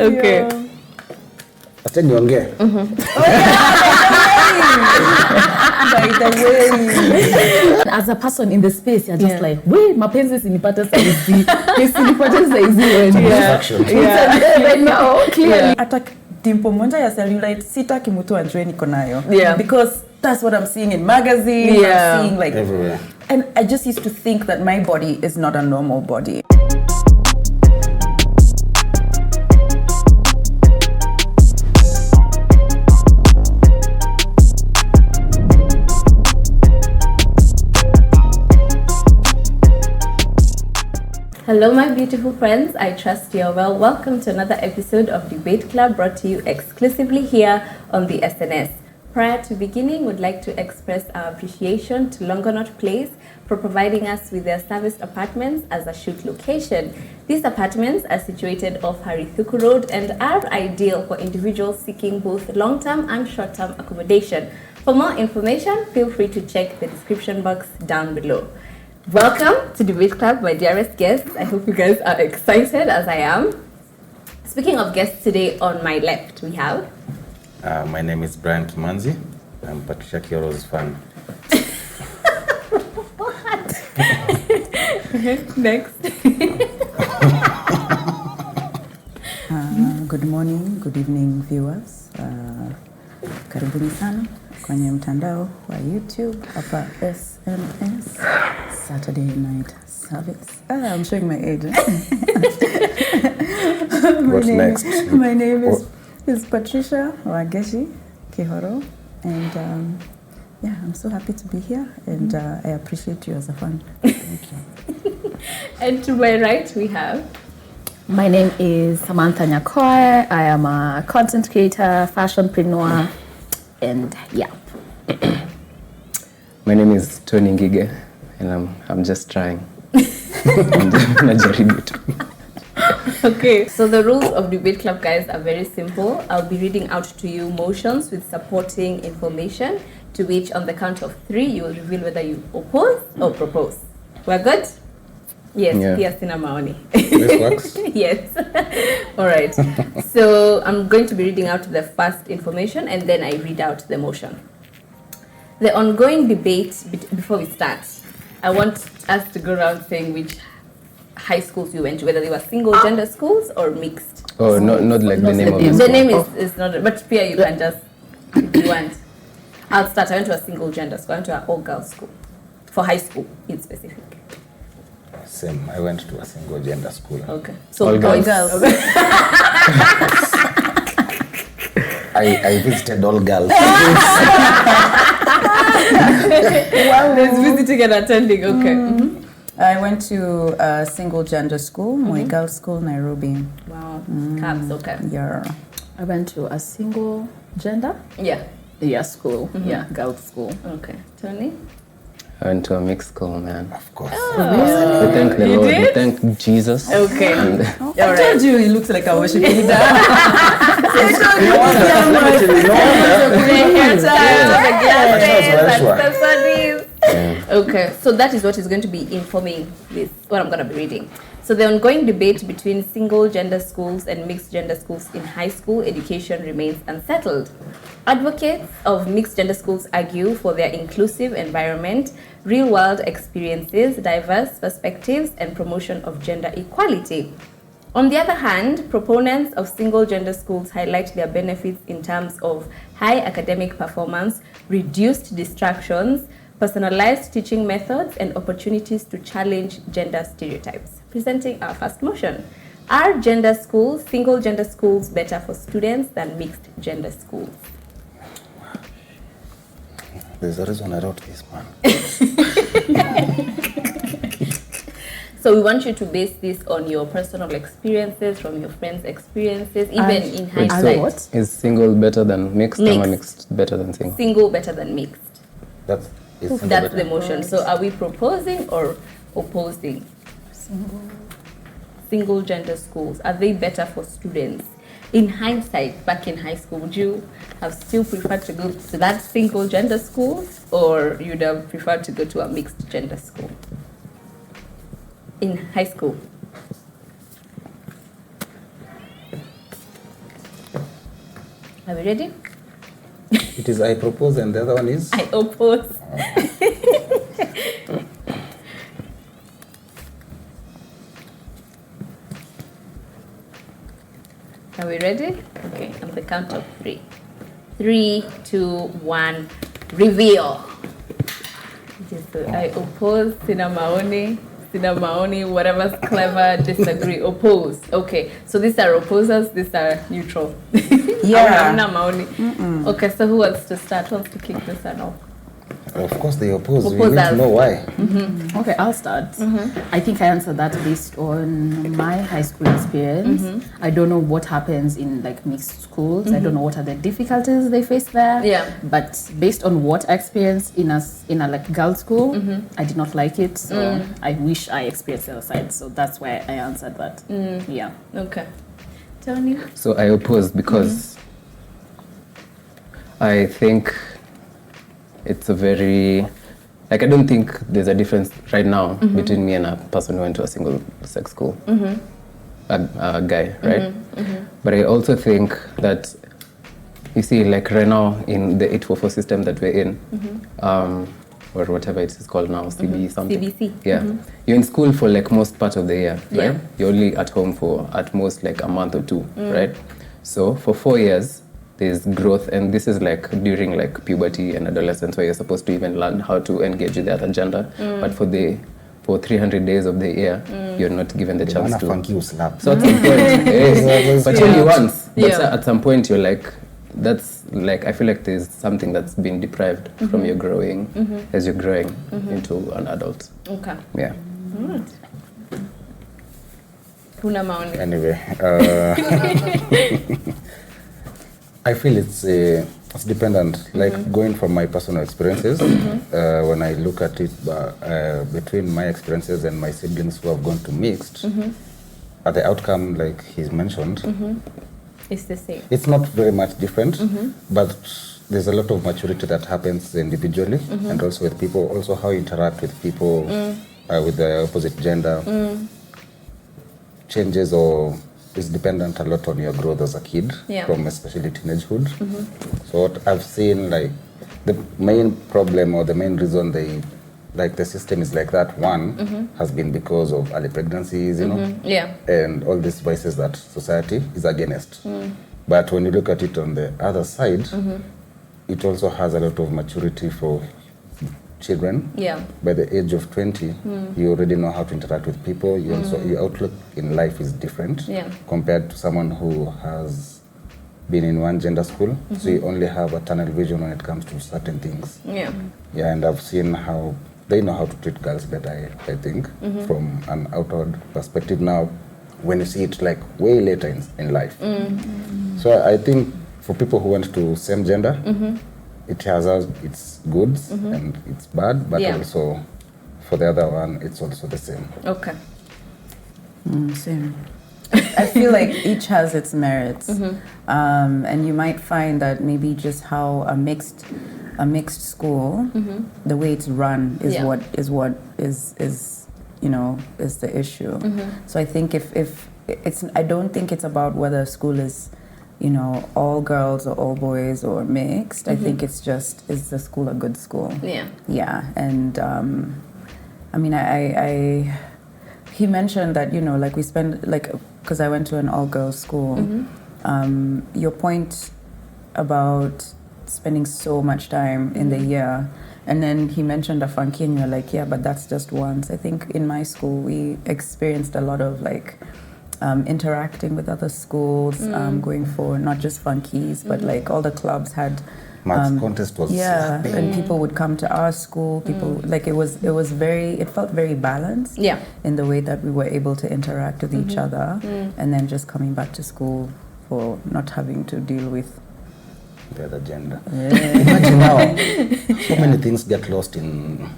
Okay. Acha niongee. By the way. As a person in the space, you're just like, wait, mapenzi sinipata saizi. Sinipata saizi. Yeah. No, clearly. Hata dimpo moja ya cellulite sitaki mtu ajue niko nayo. Yeah. Because that's what I'm seeing in magazines. Yeah. I'm seeing like Everywhere. And I just used to think that my body is not a normal body. Hello my beautiful friends, I trust you're well. Welcome to another episode of Debate Club brought to you exclusively here on the SNS. Prior to beginning, we'd like to express our appreciation to Longonot Place for providing us with their serviced apartments as a shoot location. These apartments are situated off Harithuku Road and are ideal for individuals seeking both long-term and short-term accommodation. For more information, feel free to check the description box down below. Welcome to Debate Club, my dearest guests. I hope you guys are excited as I am. Speaking of guests, today on my left we have... My name is Brian Kimanzi. I'm Patricia Kioro's fan. What? Next. Good morning, good evening viewers. Karibuni sana kwenye mtandao wa YouTube hapa SNS Saturday Night Service. I'm showing my age. What's next? My name is Patricia Wageshi Kihoro, and yeah, I'm so happy to be here, and I appreciate you as a fan. Thank you. And to my right we have... My name is Samantha Nyakoe. I am a content creator, fashionpreneur, and yeah. My name is Tony Ngige, and I'm just trying. Okay, so the rules of Debate Club, guys, are very simple. I'll be reading out to you motions with supporting information, to which on the count of 3 you will reveal whether you oppose or propose. We're good? Yes, yes, in maoni. This works? Yes. All right. So I'm going to be reading out the first information and then I read out the motion. The ongoing debate, before we start, I want us to go around saying which high schools you went to, whether they were single gender schools or mixed. Oh, not like the name of the The school. name is not, but Pia, you can just, if you want. I'll start. I went to a single gender school. I went to an all-girls school, for high school in specific. Same. I went to a single gender school. Okay. So All boys. girls. I visited all girls. Wow, there's visiting and attending. Okay. Mm-hmm. I went to a single gender school, Moi Girls School, Nairobi. Wow. Cabs. Okay. Yeah. I went to a single gender school. Yeah, girls school. Okay. Tony? I went to a mixed school, man. Of course. We thank the You Lord. did? We thank Jesus. Okay. And I told you he looks like a worship leader. Okay, so that is what is going to be informing this, what I'm going to be reading. So the ongoing debate between single gender schools and mixed gender schools in high school education remains unsettled. Advocates of mixed gender schools argue for their inclusive environment, real-world experiences, diverse perspectives, and promotion of gender equality. On the other hand, proponents of single gender schools highlight their benefits in terms of high academic performance, reduced distractions, personalized teaching methods, and opportunities to challenge gender stereotypes. Presenting our first motion. Are gender schools, single gender schools, better for students than mixed gender schools? There's a reason I wrote this, man. So we want you to base this on your personal experiences, from your friends' experiences, even in hindsight. What? is single better than mixed, or Mixed. mixed better than single? Single better than mixed. That's That's the motion. So are we proposing or opposing? Single gender schools, are they better for students? In hindsight, back in high school, would you have still preferred to go to that single gender school, or you'd have preferred to go to a mixed gender school? In high school. Are we ready? It is I propose and the other one is? I oppose. Are we ready? Okay, on the count of 3. 3, 2, 1, reveal. It is I oppose, sina maoni, whatever's clever, disagree, oppose. Okay, so these are opposers, these are neutral. Yeah. Hamna maoni. Okay, so who wants to start? Who wants to kick this one off? Of course they oppose. We need Opposers. to know why. Okay, I'll start. I think I answered that based on my high school experience. I don't know what happens in like mixed schools. I don't know what are the difficulties they face there. Yeah. But based on what I experienced in a like girls' school, I did not like it. So I wish I experienced the other side. So that's why I answered that. Yeah. Okay. Tony? So I oppose because I think it's a very, like I don't think there's a difference right now between me and a person who went to a single sex school, a guy, right? But I also think that, you see, like right now in the 844 system that we're in, or whatever it is called now, CB something. CBC. Yeah. You're in school for like most part of the year, Yeah. right? You're only at home for at most like a month or 2, right? So for 4 years, there's growth, and this is like during like puberty and adolescence where you're supposed to even learn how to engage with the other gender. But for 300 days of the year, you're not given the chance to. Funky slap. So at some point, but only once. But Yeah. at some point, you're like, that's like, I feel like there's something that's been deprived from your growing as you're growing into an adult. Okay. Yeah. Huna maoni. Anyway, I feel it's dependent. Like going from my personal experiences, when I look at it between my experiences and my siblings who have gone to mixed, at the outcome, like he's mentioned, It's the same. it's not very much different, but there's a lot of maturity that happens individually and also with people, also how you interact with people with the opposite gender changes or is dependent a lot on your growth as a kid, Yeah. from especially teenagehood. So what I've seen, like the main problem or the main reason the system is like that, one has been because of early pregnancies, you know, Yeah. and all these vices that society is against. But when you look at it on the other side, it also has a lot of maturity for children. Yeah. By the age of 20, you already know how to interact with people. You also, your outlook in life is different Yeah. compared to someone who has been in one gender school. So you only have a tunnel vision when it comes to certain things. Yeah. Yeah, and I've seen how they know how to treat girls better, I think, from an outward perspective now, when you see it like way later in life. So I think for people who went to same gender, it has its goods and it's bad, but Yeah. also for the other one, it's also the same. Okay. Same. I feel like each has its merits, and you might find that maybe just how a mixed school, the way it's run is Yeah. what is you know is the issue. So I think if it's, I don't think it's about whether a school is, you know, all girls or all boys or mixed. I think it's just, is the school a good school? Yeah. Yeah, and I mean, I he mentioned that, you know, like we spend, like, because I went to an all-girls school. Your point about spending so much time in the year, and then he mentioned a funky, and you're like, yeah, but that's just once. I think in my school we experienced a lot of like interacting with other schools, going for not just funkies, but like all the clubs had. Maths contest was slapping. And people would come to our school. People like it felt very balanced. Yeah. In the way that we were able to interact with each other, and then just coming back to school for not having to deal with The other gender. Imagine now, so many things get lost in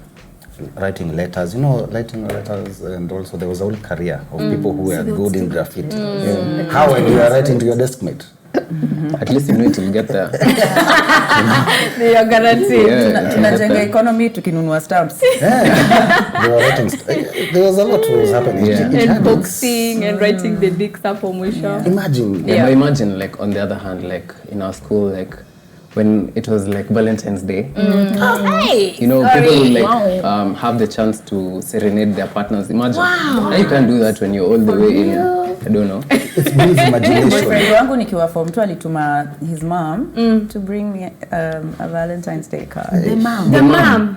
writing letters. You know, writing letters, and also there was a whole career of people who were good in graffiti. Yeah. How, and you are writing to your desk mate? At least you know it will get there. They are guaranteed. Yeah. Tunajenga economy tukinunua stamps. They were writing there was a lot that was happening. Yeah. It And had boxing and writing the dicks up for mwisho. imagine. Yeah. But imagine, like, on the other hand, like, in our school, like, when it was, like, Valentine's Day, Hey! you know, people will, like, have the chance to serenade their partners. Imagine. Now you can't do that when you're all the way in, I don't know. It builds imagination. Boyfriend wangu nikiwa form 2 alituma his mom to bring me a Valentine's Day card. The mom. The mom.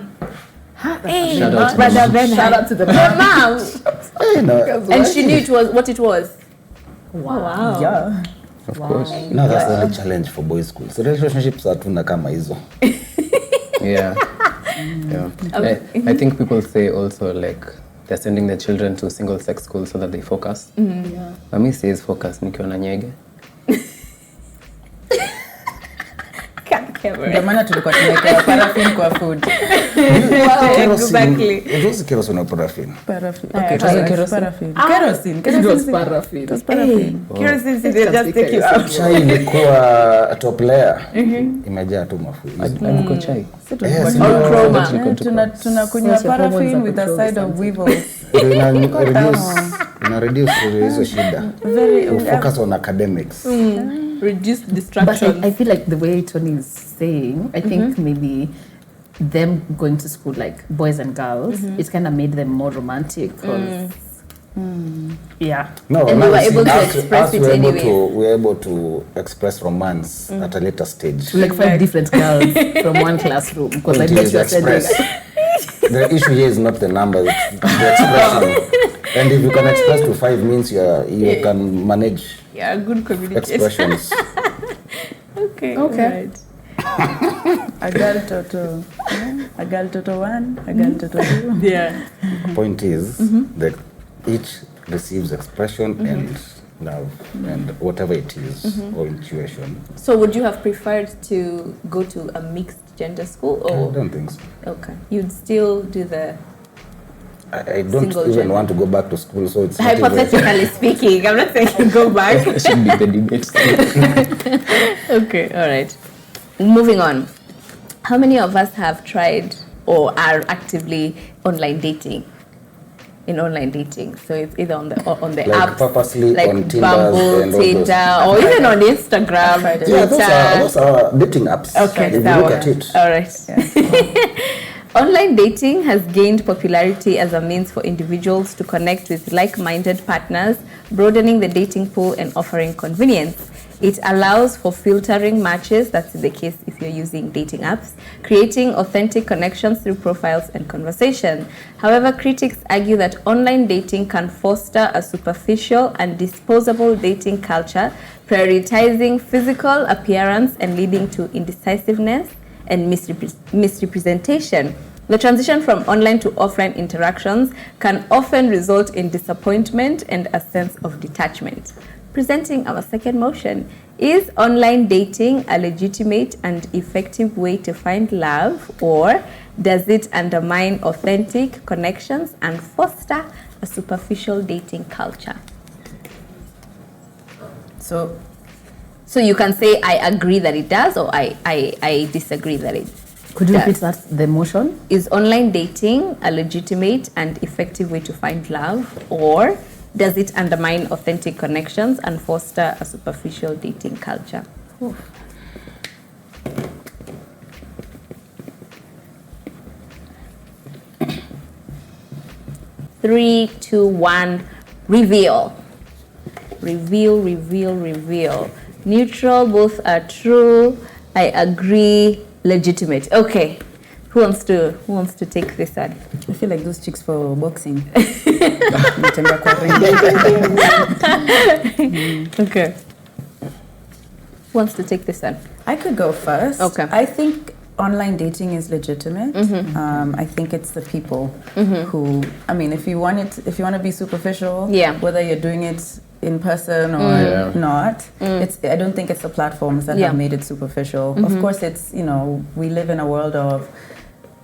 Hey, Shout out to Brother the mom. Ben. Shout out to the The mom. mom. You know, And she knew it was what it was. Wow. Yeah. Of course. no, that's the only challenge for boys' schools. So relationships hatuna kama hizo. Yeah. Yeah. I think people say also, like, they're sending their children to single-sex schools so that they focus. Yeah. Mami says focus nikiwa na nyege. Ndio maana tulikuwa tunaweka paraffin kwa food. Exactly. It was kerosene or paraffin. Paraffin. Okay, it was kerosene. kerosene. Kerosene. It was Kerosene. paraffin. It was paraffin. Kerosene, they just take you out. Chai ilikuwa top layer. Imejaa tu mafuta. Alikuwa chai. Yes, Tunakunywa Sasa paraffin hormones with a are side of weevils. ina reduce hizo shida. We focus on academics. Reduce But distractions. I feel like the way Tony is saying, I think maybe them going to school, like boys and girls, it's kind of made them more romantic. 'Cause, yeah. No, And now we were see, able to us- express us it we're able anyway. we're able to express romance at a later stage. Like 5 different girls from one classroom. Because I It bet is you are sending. express. The issue here is not the numbers, it's the expression. And if you can express to 5 means you can manage Yeah, good communication. expressions. Okay. Okay. Right. A girl toto. A girl toto 1, a girl toto 2. Yeah. Point is that each receives expression and love and whatever it is or intuition. So would you have preferred to go to a mixed gender school I or don't think so. okay, you'd still do the I don't Single even gender. want to go back to school, so it's not even- hypothetically speaking? I'm not saying you go back. That should be the debate. Okay, all right. Moving on. How many of us have tried or are actively online dating? In online dating, so it's either on the like app, purposely like on Tinder Bumble, and all those. Tinder, or even on Instagram, tried it. Yeah, Twitter. those are dating apps. Okay, if you that look one. at it. All right. Online dating has gained popularity as a means for individuals to connect with like-minded partners, broadening the dating pool and offering convenience. It allows for filtering matches, that's the case if you're using dating apps, creating authentic connections through profiles and conversation. However, critics argue that online dating can foster a superficial and disposable dating culture, prioritizing physical appearance and leading to indecisiveness and misrepresentation. The transition from online to offline interactions can often result in disappointment and a sense of detachment. Presenting our second motion, is online dating a legitimate and effective way to find love, or does it undermine authentic connections and foster a superficial dating culture? So So you can say, I agree that it does, or I disagree that it Could you does. repeat that, the motion? Is online dating a legitimate and effective way to find love, or does it undermine authentic connections and foster a superficial dating culture? Three, two, one, reveal. Reveal, reveal, reveal. Neutral, both are true. I agree, legitimate. Okay. Who wants to take this one? I feel like those chicks for boxing. Natembea kwa ring. Okay. Who wants to take this one? I could go first. Okay. I think online dating is legitimate. I think it's the people who, I mean, if you want to be superficial, Yeah. whether you're doing it in person or not, I don't think it's the platforms that Yeah. have made it superficial. Of course, it's, we live in a world of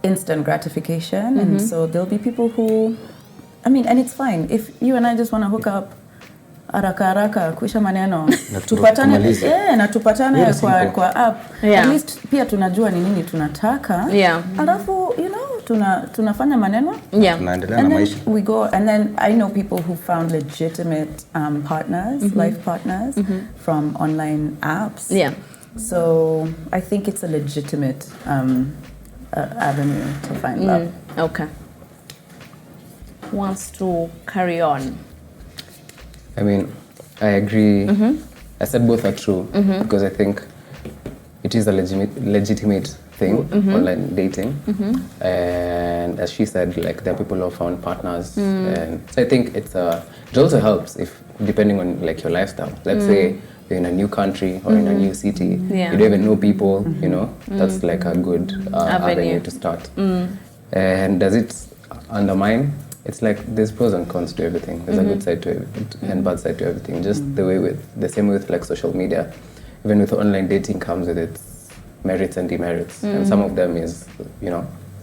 instant gratification, and so there'll be people who, and it's fine if you and I just want to hook up haraka kuisha maneno. Tumalize. Na tupatane kwa app. Yeah. At least pia tunajua ni nini tunataka. Yeah. Alafu tunafanya maneno. Yeah. Tunaendelea And na then maisha. we go, and then I know people who found legitimate partners, life partners from online apps. Yeah. So I think it's a legitimate avenue to find love. Okay. Wants to carry on. I mean, I agree. I said both are true because I think it is a legitimate thing, online dating. And as she said, like there are people who found partners, and so I think it also helps if depending on like your lifestyle. Let's say you're in a new country or in a new city, Yeah. you don't even know people. That's like a good avenue to start. And does it undermine? It's like there's pros and cons to everything. There's a good side to it and bad side to everything. Just the same way with like social media. Even with online dating comes with its merits and demerits. And some of them is,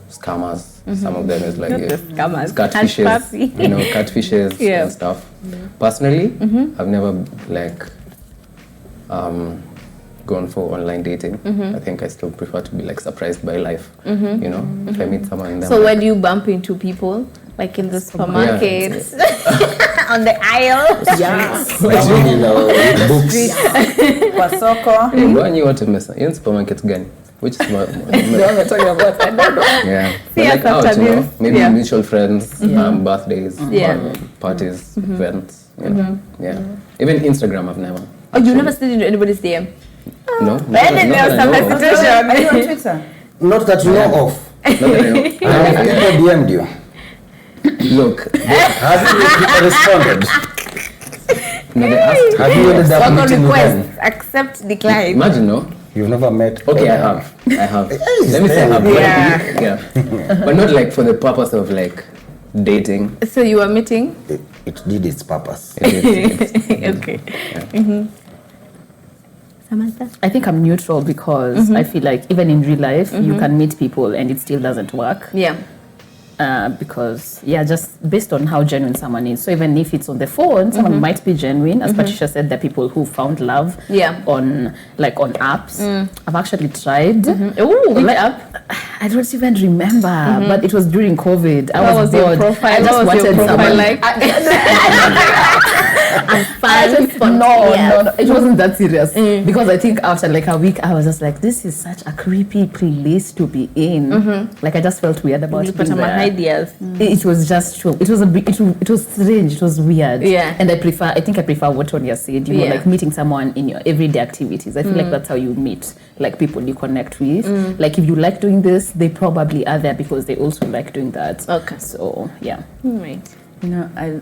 scammers. Some of them is like Scammers. catfishes, catfishes and stuff. Personally, I've never like gone for online dating. I think I still prefer to be like surprised by life. If I meet someone in the So when you bump into people, like in the supermarket, on the aisle, Books. Kwa soko. When you want to mess in supermarket gani? Which is what We're talking about, I don't know. yeah. But See like us out, after this. maybe Yeah. mutual friends, birthdays, parties, events. Yeah. Even Instagram I've never. Oh, you never slid into anybody's DM? No. When did there was some Are you on Twitter? Not that you know of. Have people DM'd you? Look, Have you responded? no, they asked. Have you ended up Work on meeting with request, them? accept, decline. Imagine, no. You've never met? Okay, I have. Let me say I have. Yeah. But not like for the purpose of like dating. So you were meeting? It did its purpose. Okay. Samantha? I think I'm neutral because I feel like even in real life, you can meet people and it still doesn't work. Yeah. Because just based on how genuine someone is. So even if it's on the phone, someone might be genuine. As Patricia said, there are people who found love on apps. I've actually tried. Oh, which app? I don't even remember, but it was during COVID. I What was was your bored. profile? I just What was your wanted profile someone like? No, it wasn't that serious because I think after like a week I was just like, this is such a creepy place to be in. Like I just felt weird about it. Ideas. It was just true. It was it was strange. It was weird. Yeah. And I think I prefer what Tonya said. You know, like meeting someone in your everyday activities. I feel like that's how you meet like people you connect with. Like if you like doing this, they probably are there because they also like doing that. Okay. So yeah. Right. You know, I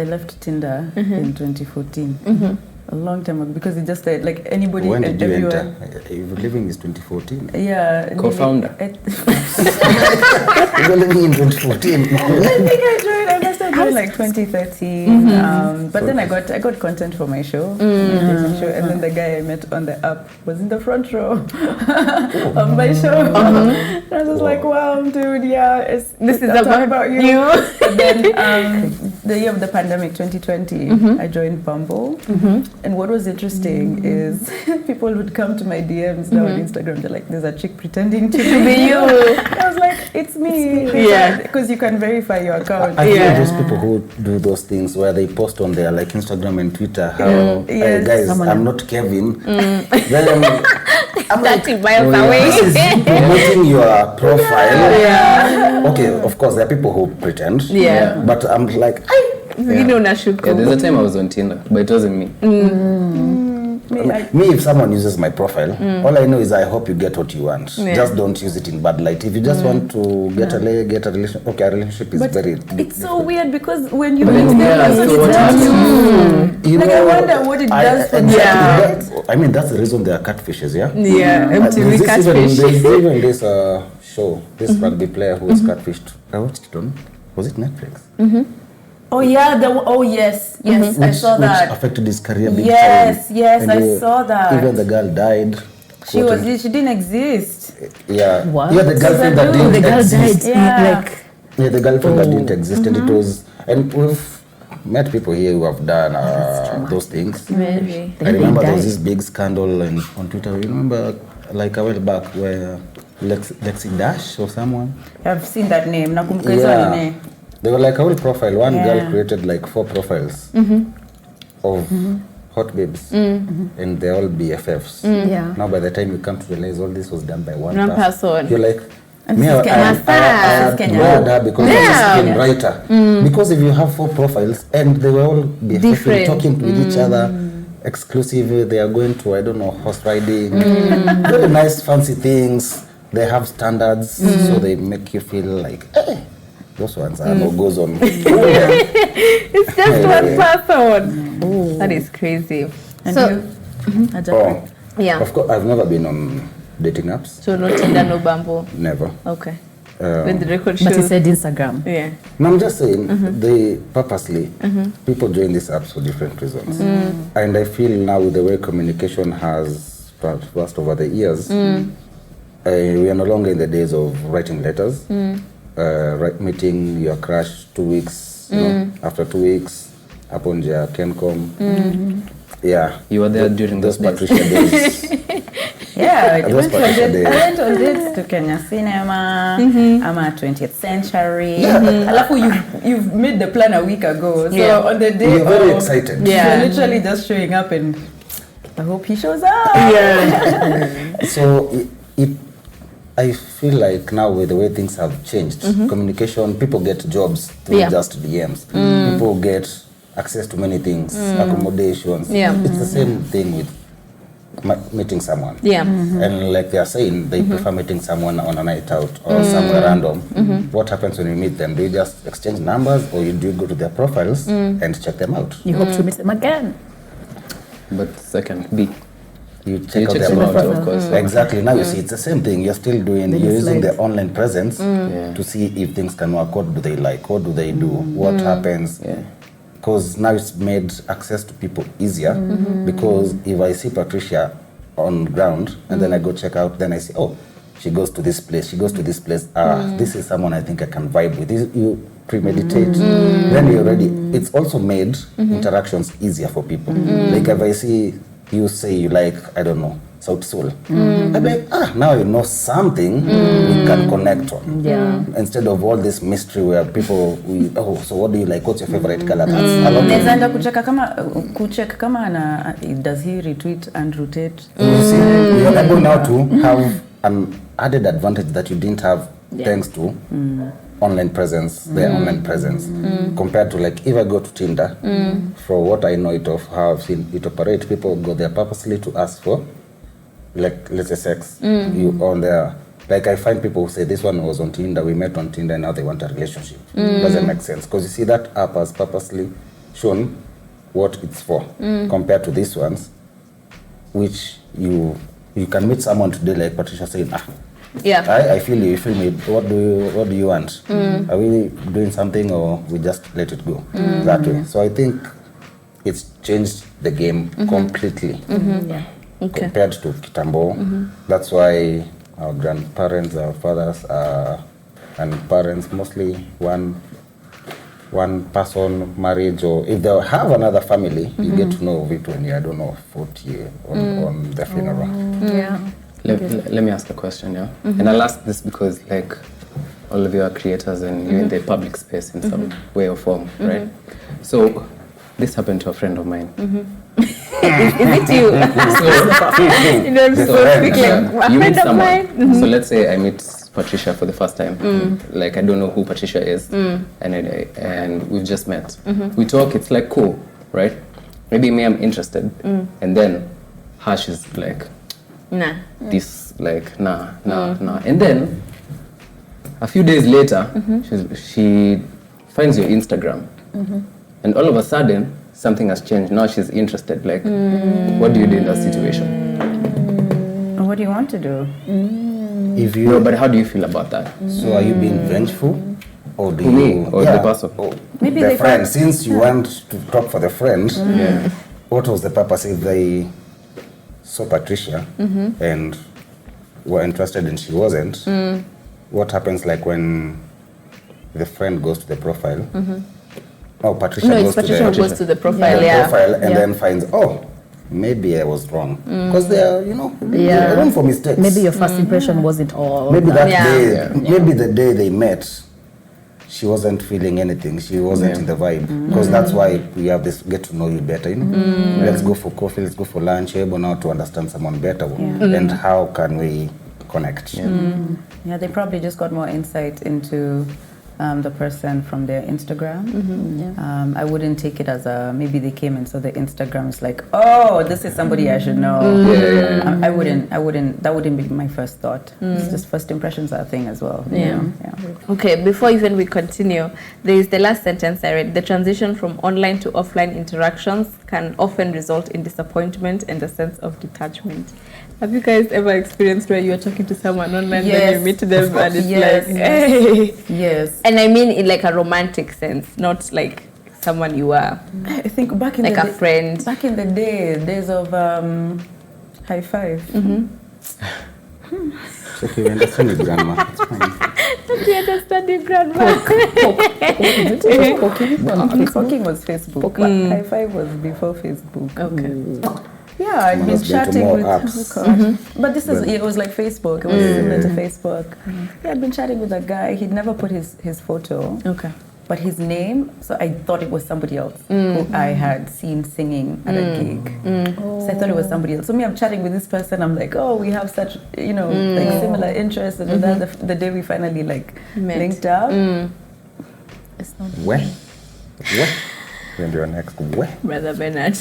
left Tinder in 2014. A long time ago because it just said like anybody When and did you everyone. enter? You were living is 2014. Yeah. Co-founder. You were living in 2014. I think I joined. I must have joined like 2013. But then I got content for my show, and then the guy I met on the app was in the front row of my show. And I was just like, wow, dude, this is about you. And then the year of the pandemic, 2020, I joined Bumble. And what was interesting is people would come to my DMs now on Instagram. They're like, "There's a chick pretending to be you." I was like, "It's me." Because you can verify your account. I feel those people who do those things where they post on their like Instagram and Twitter how hey, guys, I'm not Kevin. Then I'm 30 miles away. This is promoting your profile. Okay, of course there are people who pretend. But I'm like, there's a time I was on Tinder, but it wasn't me. Me, if someone uses my profile, all I know is I hope you get what you want. Just don't use it in bad light. If you just want to get a relationship, a relationship is very different. It's so weird because when you But meet then, them, so what happens? You like know, I wonder what it does for them. I mean, that's the reason they are catfishes, yeah? MTV catfish. There's even this show, this rugby player who was catfished. I watched it on, was it Netflix? Oh yeah, yes, I saw that. Which affected his career big Yes, time. yes, And I saw that. Even the girl died. She didn't exist. Yeah. What? Yeah, the girlfriend that didn't The girl exist. died. Yeah. Like Yeah, the girlfriend that didn't exist, and it was, and met people here who have done those things. Very. I remember there was this big scandal on Twitter. You remember, like a while back, where Lexi Dash or someone? I've seen that name. Nakumbuka hizo nini. They were like a whole profile. One girl created like 4 profiles of hot babes, and they're all BFFs. Yeah. Now, by the time you come to realize all this was done by one person, you're like, And me, this is I admired her because I'm a screenwriter. Because if you have 4 profiles and they were all BFF talking with each other, exclusive, they are going to, I don't know, horse riding, very nice, fancy things. They have standards, so they make you feel like, hey, those ones are no goes on. it's just one person. That is crazy. And so, yeah. Of course, I've never been on dating apps. So no Tinder, no Bumble? Never. Okay. When the record shows. But he said Instagram. Yeah. No, I'm just saying, they purposely, people join these apps for different reasons. And I feel now with the way communication has passed over the years, we are no longer in the days of writing letters, meeting your crush 2 weeks, you know, after 2 weeks, upon your Kencom. Yeah. You were there during those Patricia days. Yeah, I went on dates to Kenya Cinema, I'm at 20th Century. Alafu you've made the plan a week ago. So on the day you're very excited. You're literally just showing up and I hope he shows up. Yeah. So I feel like now with the way things have changed, communication, people get jobs through just DMs. People get access to many things, accommodations. It's the same thing with meeting someone. And like they are saying, they prefer meeting someone on a night out or somewhere random. What happens when you meet them? Do you just exchange numbers or do you go to their profiles and check them out? You hope to meet them again. But second, B. You check out them their out, profile. of course. Exactly. Now you see, it's the same thing. You're still doing, you're using the online presence to see if things can work. What do they like? What do they do? What happens? Because now it's made access to people easier. Because if I see Patricia on ground and then I go check out, then I see, oh, she goes to this place, she goes to this place. This is someone I think I can vibe with. You premeditate. Then you already, it's also made interactions easier for people. Like if I see you say you like, I don't know, South Soul. I'm like, now you know something we can connect on. Instead of all this mystery where people, so what do you like? What's your favorite color? Naweza enda kucheck kama does he retweet and rotate? You see, you're able now to have an added advantage that you didn't have thanks to online presence, their online presence, compared to like if I go to Tinder, for what I know it of, how I've seen it operate, people go there purposely to ask for, like, let's say sex. You on there, like I find people who say this one was on Tinder, we met on Tinder, and now they want a relationship. Doesn't make sense because you see that app has purposely shown what it's for, compared to these ones, which you can meet someone today, like Patricia saying, I feel you feel me. What do you want? Are we doing something or we just let it go that way? So I think it's changed the game completely compared to Kitambo. That's why our grandparents, our fathers, and parents mostly one person marriage, or if they have another family, you get to know of it when you, I don't know, 40 on the funeral. Let me ask a question, and I'll ask this because like all of you are creators and you're in the public space in some way or form, right? So this happened to a friend of mine. Is it you? You don't speak like a friend of mine. So let's say I meet Patricia for the first time. Like I don't know who Patricia is, and we've just met. We talk. It's like cool, right? Maybe me, I'm interested, and then Hash is like, this like nah. And then a few days later, she finds your Instagram, and all of a sudden something has changed. Now she's interested. Like, what do you do in that situation? What do you want to do? If you no, but how do you feel about that? So are you being vengeful, or do me or the person? Maybe the friend. Since you want to talk for the friend, what was the purpose if they saw Patricia and were interested and she wasn't? What happens like when the friend goes to the profile Oh, Patricia No, it's goes to Patricia the who goes to the profile, yeah. profile and then finds, oh, maybe I was wrong. Because there are, there's room for mistakes. Maybe your first impression wasn't all. Maybe that Yeah. day, maybe the day they met, she wasn't feeling anything. She wasn't in the vibe. Because that's why we have this get to know you better. Let's go for coffee, let's go for lunch. We're able now to understand someone better. And how can we connect? Yeah, they probably just got more insight into the person from their Instagram. I wouldn't take it as maybe they came and saw the Instagram. It's like, oh, this is somebody I should know. I wouldn't. That wouldn't be my first thought. It's just first impressions are a thing as well. Yeah. Okay, before even we continue, there is the last sentence I read. The transition from online to offline interactions can often result in disappointment and a sense of detachment. Have you guys ever experienced where you are talking to someone online, then you meet them and it's like, hey. Yes. And I mean in like a romantic sense, not like someone you are. I think back in like the a friend. Back in the days of high five. It's okay, we understand it, grandma. It's fine. Don't you understand you, grandma? Poking was Facebook. But high five was before Facebook. Okay. Yeah, I'd been chatting with but it was like Facebook. It was similar to Facebook. Yeah, I'd been chatting with a guy. He'd never put his photo. Okay. But his name, so I thought it was somebody else who I had seen singing at a gig. So I thought it was somebody else. So me, I'm chatting with this person. I'm like, oh, we have such, like similar interests. And then the day we finally linked up, it's not Where? When you're next, where? Brother Bernard.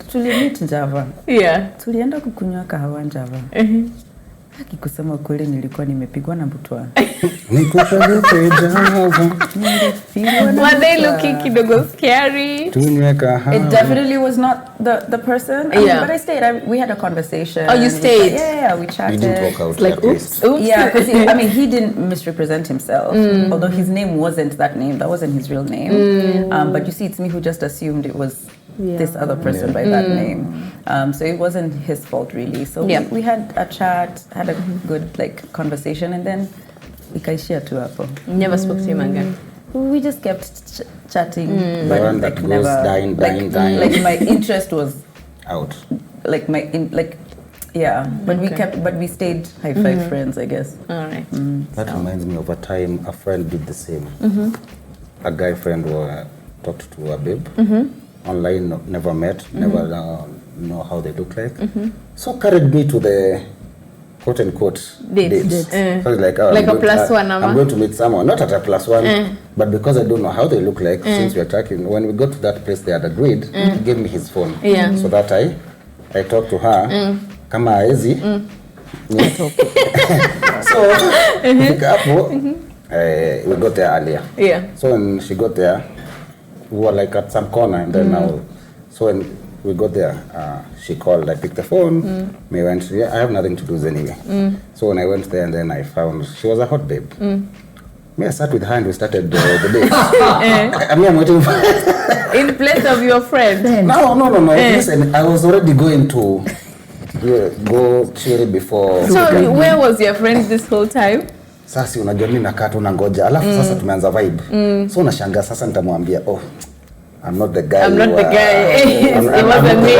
tulimit Java. Yeah. Tulienda kukunywa kahawa Java. Haki kusema kweli nilikuwa nimepigwa na butwa. Were they looking kidogo scary? It definitely was not the person. But I stayed. We had a conversation. Oh, you stayed? Yeah, we chatted. You didn't walk out. It's like, oops. Yeah, because he didn't misrepresent himself. Although his name wasn't that name. That wasn't his real name. But you see, it's me who just assumed it was this other person by that name. So it wasn't his fault really. So we had a chat, had a good conversation, and then ikaishia tu hapo. Never spoke to him again. We just kept chatting, but never dying. Like my interest was out. But we stayed high five friends, I guess. All right. That reminds me of a time a friend did the same. A guy friend talked to a babe. Online, never met, never know how they look like. So carried me to the quote unquote dates. So it's like, like a plus one. I'm going to meet someone, not at a plus one, but because I don't know how they look like, since we're talking, when we got to that place, they had agreed to give me his phone. So that I talked to her. Kama haezi. So we got there earlier. So when she got there, we were like at some corner, and then so when we got there, she called, I picked the phone, me went, I have nothing to do anyway. So when I went there, and then I found, she was a hot babe. Me, I sat with her and we started the date. I'm waiting for in place of your friend? No. Listen, I was already going to go chill before. So where was your friend this whole time? Sasa unajua mimi nakaa tu nangoja. Alafu sasa tumeanza vibe. So unashangaa sasa nitamwambia, oh, I'm not the guy. I'm not the guy. It wasn't me.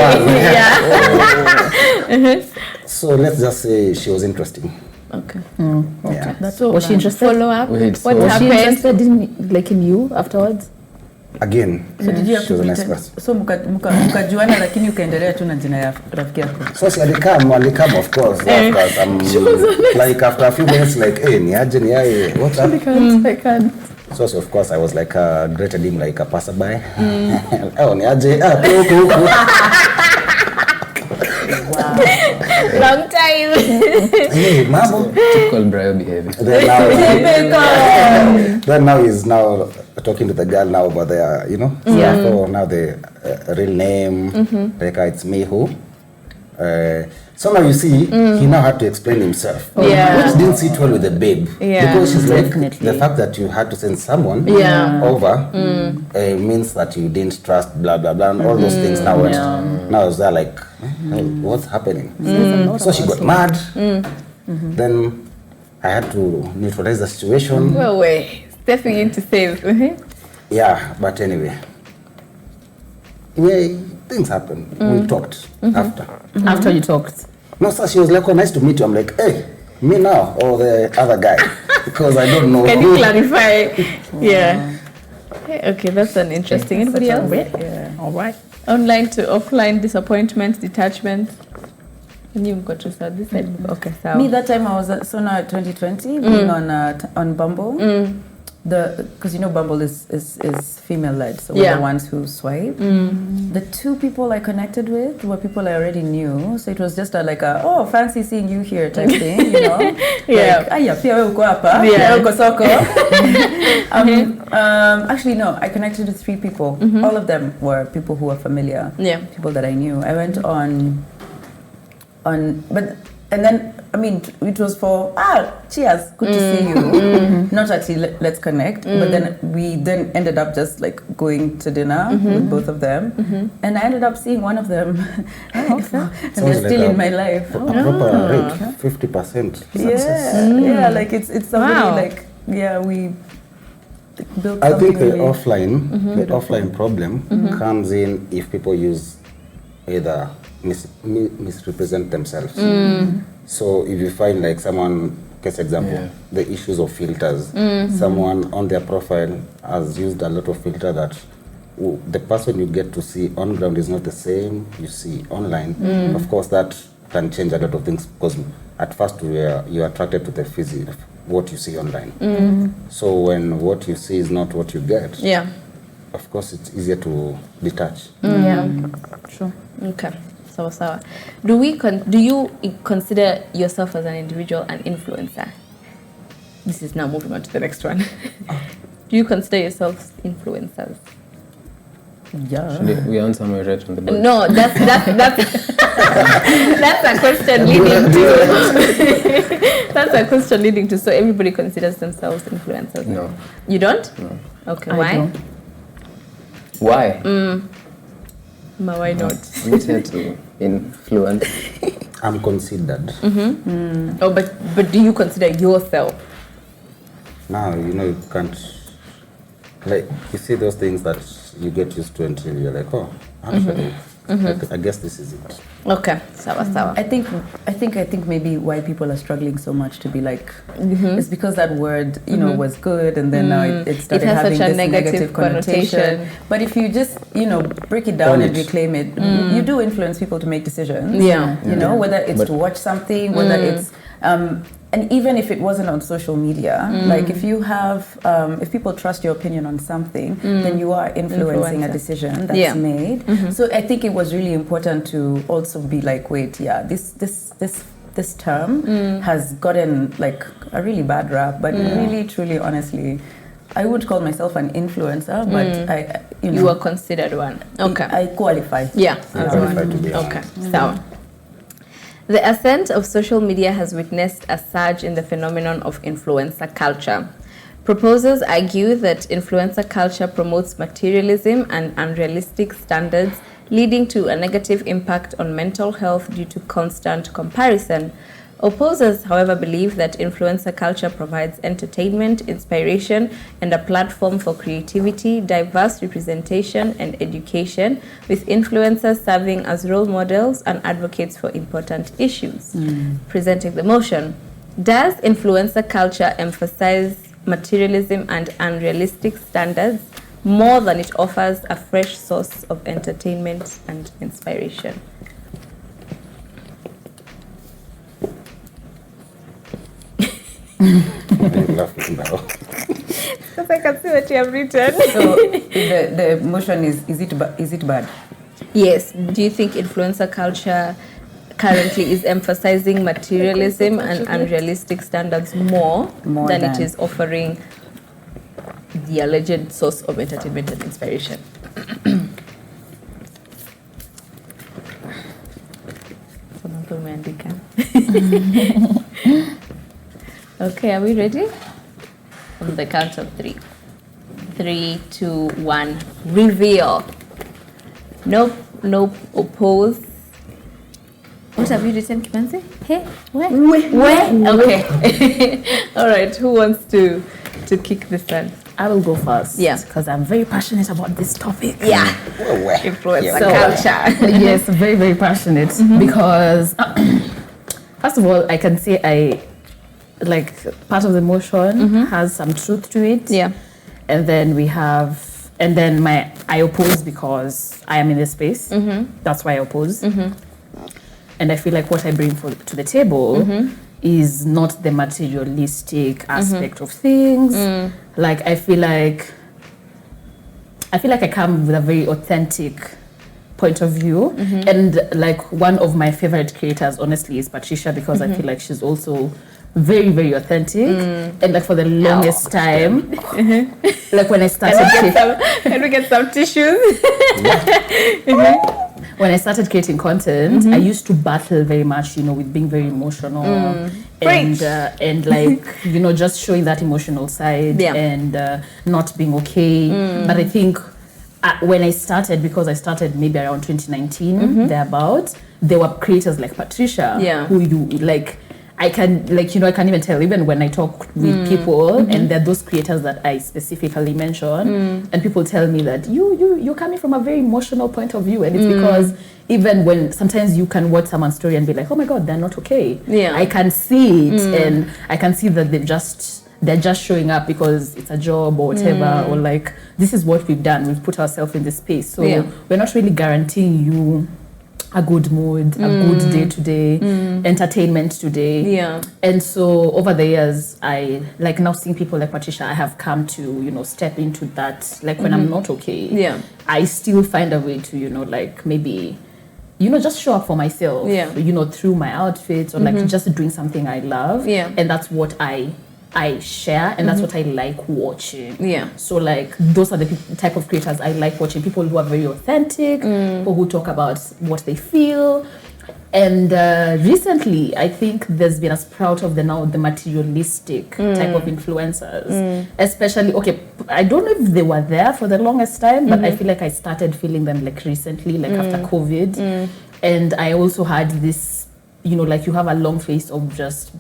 Yeah. So let's just say she was interesting. Okay. Yeah. So was she interested? Follow up. Wait, what Was she happened? interested in you afterwards? Again, So did you have she was to a nice pretend? person. So mkajuana lakini ukaendelea tu na jina ya rafiki yako. So she alikam of course after some like after a few minutes like ni aje what's up? I can't. So of course I was like greeted him like a passerby. Oh ni aje Long time. Hey mama. Typical Brian behavior. Then now he's now talking to the girl now over there, So now the real name, like it's me who. So now you see, he now had to explain himself, which didn't sit well with the babe, because she's like, the fact that you had to send someone over means that you didn't trust, blah blah blah, and all those things. Now now is there like, what's happening? So she got mad. Then I had to neutralize the situation. Well, wait, stepping in to save. Yeah, but anyway. Yeah, things happen. We talked after. After you talked. No, sir, she was like, oh, nice to meet you. I'm like, hey, me now or the other guy? Because I don't know. Can you clarify? Yeah. Okay, that's an interesting. Anybody else? Yeah. All right. Online to offline disappointment, detachment. And you've got to start this side. Okay, so Me, that time I was at Sona 2020, being on Bumble. Because you know Bumble is female led, so we're the ones who swipe. The two people I connected with were people I already knew, so it was just like a fancy seeing you here type thing, you know. Yeah. Like, aya pia wewe uko hapa, Yeah. uko soko. Actually no, I connected with 3 people. All of them were people who were familiar. Yeah. People that I knew. I went on and then I mean it was for cheers, good to see you. Not actually let's connect, but then we ended up just like going to dinner with both of them, and I ended up seeing one of them. And they're still in my life. Proper rate, 50% success. Yeah, like it's somebody like we built. I think the really offline problem comes in if people use either misrepresent themselves. So if you find like someone, case example, the issues of filters, someone on their profile has used a lot of filter that the person you get to see on ground is not the same you see online. Of course, that can change a lot of things because at first you're attracted to the physics, what you see online. So when what you see is not what you get, of course it's easier to detach. Yeah, sure. Okay. So, do you consider yourself as an individual an influencer? This is now moving on to the next one. Do you consider yourselves influencers? Yeah. We answer my right on the board. No, that's that's a question leading to. That's a question leading to. So everybody considers themselves influencers. No. You don't? No. Okay. I Why? don't. Why? Why not? I'm not here to influence. I'm considered. Oh, but do you consider yourself? Now, you can't, like, you see those things that you get used to until you're like, oh, actually, I guess this is it. Okay, sawa. I think maybe why people are struggling so much to be like, it's because that word, was good, and then now it started has having such a this negative connotation. But if you just, break it down and reclaim it, you do influence people to make decisions. Yeah. Whether it's to watch something, whether it's, and even if it wasn't on social media, like if you have, if people trust your opinion on something, then you are influencing a decision that's made. So I think it was really important to also be like, wait, this term has gotten like a really bad rap, but really, truly, honestly, I would call myself an influencer, but you are considered one. Okay, I qualify. Yeah, I qualify to be okay. So. The ascent of social media has witnessed a surge in the phenomenon of influencer culture. Proposers argue that influencer culture promotes materialism and unrealistic standards, leading to a negative impact on mental health due to constant comparison. Opposers, however, believe that influencer culture provides entertainment, inspiration, and a platform for creativity, diverse representation, and education, with influencers serving as role models and advocates for important issues. Presenting the motion, does influencer culture emphasize materialism and unrealistic standards more than it offers a fresh source of entertainment and inspiration? Laughing now. Because I can see what you have written. So the motion is it bad? Yes. Do you think influencer culture currently is emphasizing materialism and unrealistic standards more than it is offering the alleged source of entertainment and inspiration? Okay, are we ready? On the count of 3. 3, 2, 1, reveal. Nope, oppose. What have you written, Kipanzi? Hey, where? Okay. All right, who wants to kick this one? I will go first. Yeah. Because I'm very passionate about this topic. Yeah. Well. Influencer So- culture. Yes, very, very passionate. Because, first of all, I can say like part of the motion has some truth to it. Yeah. And then I oppose because I am in the space. That's why I oppose. And I feel like what I bring to the table is not the materialistic aspect of things. Like I feel like I come with a very authentic point of view. And like one of my favorite creators, honestly, is Patricia, because I feel like she's also very, very authentic. And like for the longest time, like when I started Can we get some tissues? when I started creating content, I used to battle very much, with being very emotional and like, just showing that emotional side and not being okay. But I think when I started, because I started maybe around 2019, thereabout, there were creators like Patricia who you like. I can even tell, even when I talk with people, and there are those creators that I specifically mention, and people tell me that you're coming from a very emotional point of view, and it's because even when sometimes you can watch someone's story and be like, oh my God, they're not okay. Yeah. I can see it, and I can see that they're just showing up because it's a job or whatever, or like, this is what we've done. We've put ourselves in this space. So we're not really guaranteeing you a good mood, a good day today, entertainment today. Yeah. And so over the years, I like now seeing people like Patricia, I have come to, step into that. Like when I'm not okay, I still find a way to, like maybe, just show up for myself, through my outfits or like just doing something I love. Yeah. And that's what I share, and that's what I like watching. Yeah. So like those are the type of creators I like watching. People who are very authentic, people who talk about what they feel. And recently, I think there's been a sprout of the materialistic type of influencers. Especially, I don't know if they were there for the longest time, but I feel like I started feeling them like recently, like after COVID. And I also had this, like you have a long face of just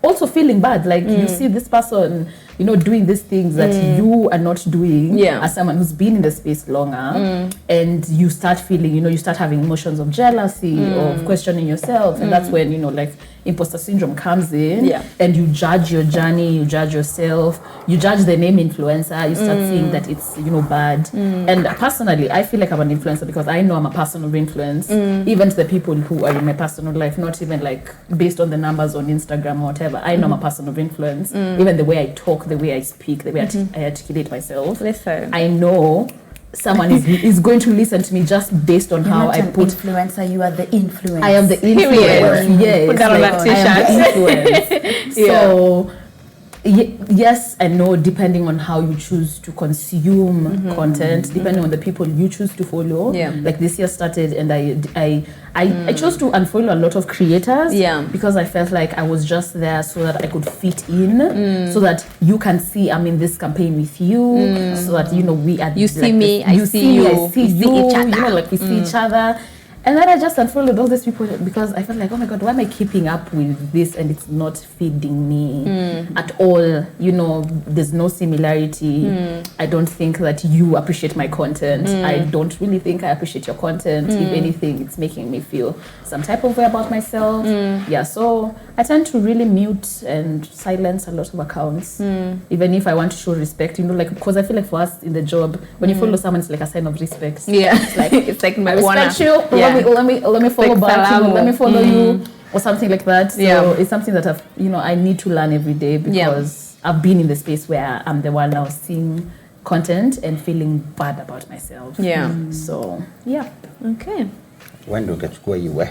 also feeling bad, like you see this person, doing these things that you are not doing as someone who's been in the space longer, and you start feeling, you start having emotions of jealousy, of questioning yourself, and that's when, like imposter syndrome comes in, and you judge your journey, you judge yourself, you judge the name influencer, you start seeing that it's, bad. And personally, I feel like I'm an influencer because I know I'm a person of influence, even to the people who are in my personal life, not even like based on the numbers on Instagram or whatever. I know I'm a person of influence, even the way I talk, the way I speak, the way I articulate myself. Listen. I know someone is going to listen to me just based on how I put influencer. You are the influence. I am the influence. Yes, put that on that t-shirt. Influence. So yes and no, depending on how you choose to consume content, depending on the people you choose to follow. Like this year started, and I chose to unfollow a lot of creators because I felt like I was just there so that I could fit in, so that you can see I'm in this campaign with you, so that we are. You see me, I see you, I see you. Each other. Like we see each other. And then I just unfollowed all these people because I felt like, oh my God, why am I keeping up with this and it's not feeding me at all? There's no similarity. I don't think that you appreciate my content. I don't really think I appreciate your content. If anything, it's making me feel some type of way about myself. Yeah, so I tend to really mute and silence a lot of accounts, even if I want to show respect, because I feel like for us in the job, when you follow someone, it's like a sign of respect. Yeah, it's like I respect you. Let me follow back. Let me follow you, or something like that. So it's something that I need to learn every day because I've been in the space where I'm the one now seeing content and feeling bad about myself. Yeah. So yeah. Okay. When do you get to you were?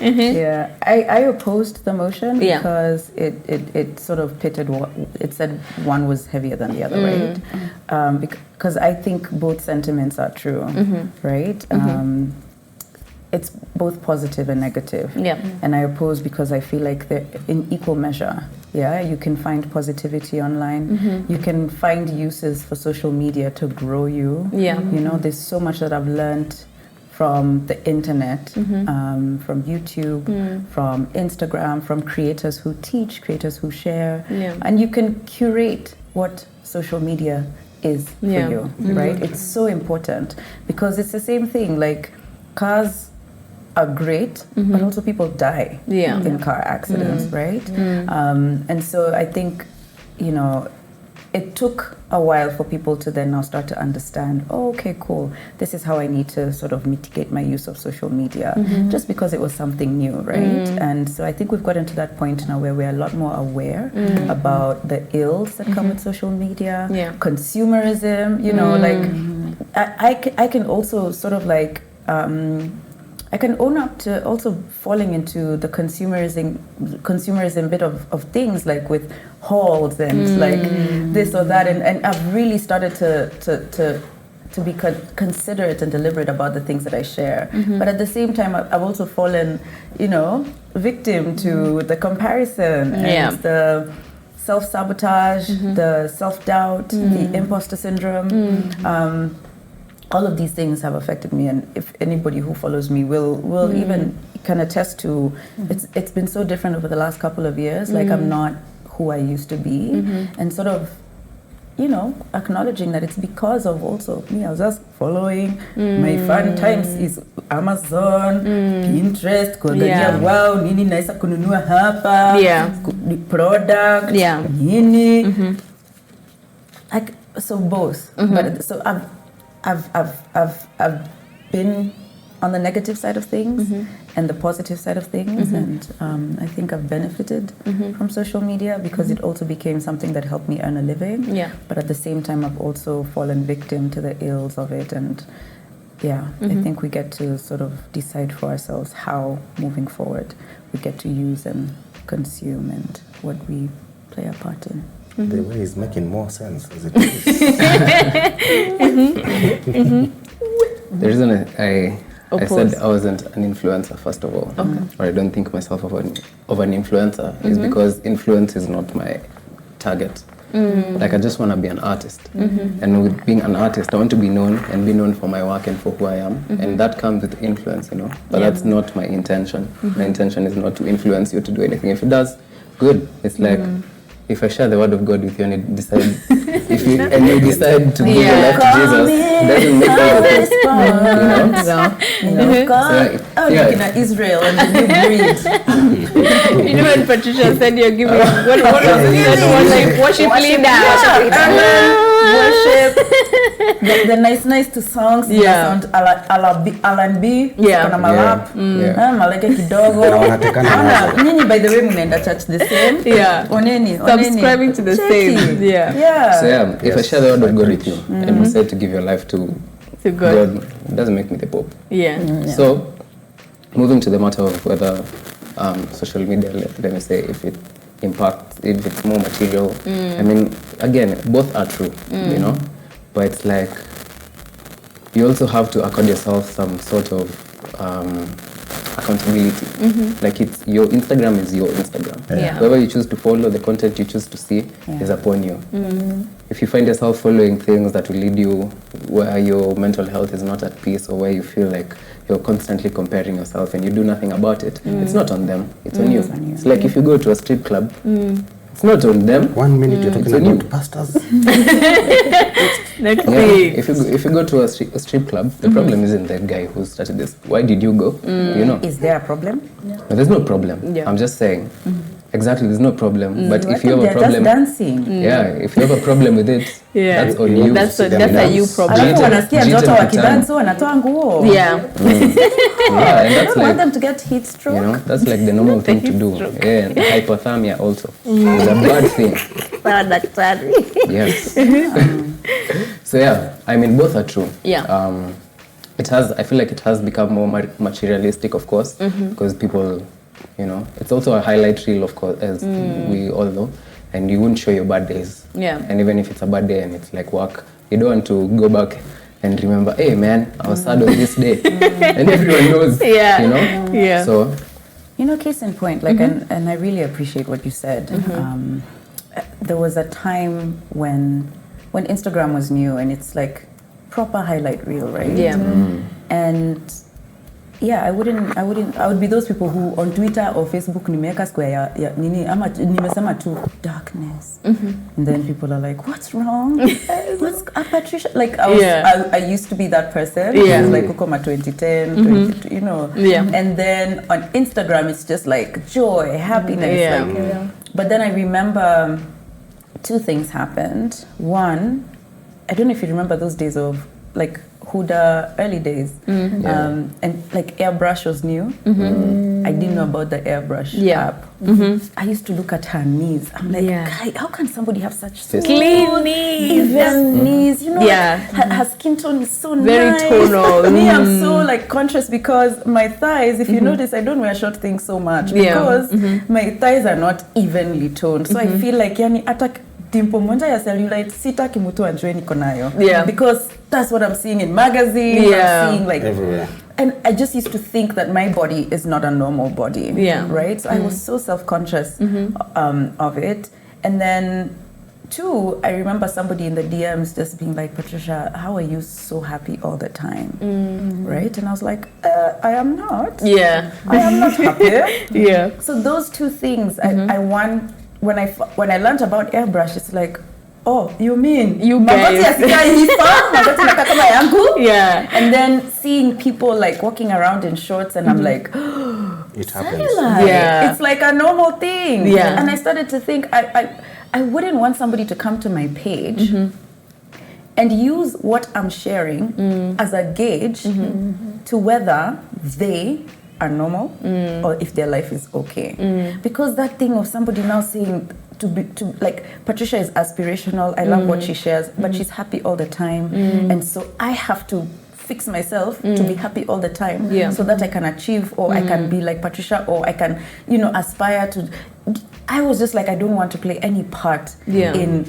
Yeah, I opposed the motion because it sort of pitted. It said one was heavier than the other, right? Because I think both sentiments are true, right? It's both positive and negative. Yeah. And I oppose because I feel like they're in equal measure. Yeah, you can find positivity online. You can find uses for social media to grow you. Yeah. There's so much that I've learned from the internet, from YouTube, from Instagram, from creators who teach, creators who share, and you can curate what social media is for you, right? It's so important because it's the same thing. Like cars are great, but also people die in car accidents, right? And so I think, you know, it took a while for people to then now start to understand, oh, okay, cool, this is how I need to sort of mitigate my use of social media, just because it was something new, right? And so I think we've gotten to that point now where we're a lot more aware about the ills that come with social media, consumerism, you know, like I can also sort of like, I can own up to also falling into the consumerism bit of things, like with hauls and like this or that, and I've really started to be considerate and deliberate about the things that I share. But at the same time, I've also fallen, you know, victim to the comparison and the self-sabotage, the self-doubt, the imposter syndrome. All of these things have affected me, and if anybody who follows me will even can attest to, it's been so different over the last couple of years. Like I'm not who I used to be, and sort of, you know, acknowledging that it's because of also me. I was just following my fun times is Amazon, Pinterest, kuangalia wow nini naweza kununua hapa, product, nini. Like so both, but so I've been on the negative side of things and the positive side of things, and I think I've benefited from social media because it also became something that helped me earn a living. But at the same time, I've also fallen victim to the ills of it, and I think we get to sort of decide for ourselves how, moving forward, we get to use and consume and what we play a part in. The way is making more sense as it is. The reason I said I wasn't an influencer, first of all, or I don't think myself of an influencer, is because influence is not my target. Like I just want to be an artist, and with being an artist, I want to be known and be known for my work and for who I am, and that comes with influence, you know. But that's not my intention. My intention is not to influence you to do anything. If it does, good. It's like if I share the word of God with you and you decide, you decide to give your life to Jesus, doesn't make any difference. Looking at Israel and the new breed. You know when Patricia said you're giving, what was it? That was like worship leader. Worship. The nice to songs. Sound Alan B. Kana malap. Maleke kidogo. Nini, by the way, mnaenda church the same. Oneni. Subscribing to the same. So if I share the word of God with you and you decide to give your life to God, it doesn't make me the Pope. So moving to the matter of whether social media, let me say, if it impacts, if it's more material, I mean, again, both are true, you know, but it's like you also have to accord yourself some sort of accountability. Like it's your Instagram is your Instagram. Whoever you choose to follow, the content you choose to see is upon you. If you find yourself following things that will lead you where your mental health is not at peace, or where you feel like you're constantly comparing yourself and you do nothing about it, it's not on them, it's on you. It's like if you go to a strip club, it's not on them. 1 minute you're talking about pastors. If you go to a strip club, the problem isn't the guy who started this. Why did you go? You know. Is there a problem? No, there's no problem. I'm just saying. Exactly, there's no problem. But if you have a problem, just dancing. If you have a problem with it, that's on you. That's a you problem. Alafu wanasikia mtoto wakidansi wanatoa nguo. And that's I don't want like, them to get heat stroke. you know, that's like the normal thing to do. And hypothermia also is a bad thing. Yes. So I mean, both are true. It has. I feel like it has become more materialistic, of course, because people, you know, it's also a highlight reel, of course, as we all know, and you won't show your bad days. And even if it's a bad day and it's like work, you don't want to go back and remember, hey man, I was sad on this day, and everyone knows. You know. So, you know, case in point, like, and I really appreciate what you said. There was a time when Instagram was new and it's like proper highlight reel, right? And yeah, I would be those people who on Twitter or Facebook nimeweka square ya nini ama nimesema tu darkness. And then people are like, what's wrong? What's Patricia? Like I used to be that person. Yeah. Like Ukoma 2010, 22, you know. Yeah. And then on Instagram it's just like joy, happiness. Yeah. Like, but then I remember 2 things happened. One, I don't know if you remember those days of like Huda early days, and like airbrush was new. I didn't know about the airbrush app. I used to look at her knees. I'm like, "Kai, how can somebody have such clean knees, even knees? You know, her skin tone is so very nice. tonal. Me, I'm so like conscious because my thighs. If you notice, I don't wear short things so much because my thighs are not evenly toned. So I feel like yani attack. Dimpo moja ya cellulite sitaki mtu ajue niko nayo because that's what I'm seeing in magazines. I'm seeing like everywhere. And I just used to think that my body is not a normal body, right? So I was so self-conscious of it. And then 2, I remember somebody in the DMs just being like, Patricia, how are you so happy all the time? Right? And I was like, I am not. Yeah. I am not happy. Yeah. So those 2 things, I want. When I learned about airbrush, it's like, oh, you mean you guys? Yeah. And then seeing people like walking around in shorts, and I'm like, it happens. Yeah, it's like a normal thing. Yeah. And I started to think I wouldn't want somebody to come to my page and use what I'm sharing as a gauge to whether they are normal or if their life is okay. Because that thing of somebody now saying to like Patricia is aspirational, I love what she shares, but she's happy all the time. And so I have to fix myself to be happy all the time so that I can achieve or I can be like Patricia or I can, you know, aspire to. I was just like, I don't want to play any part in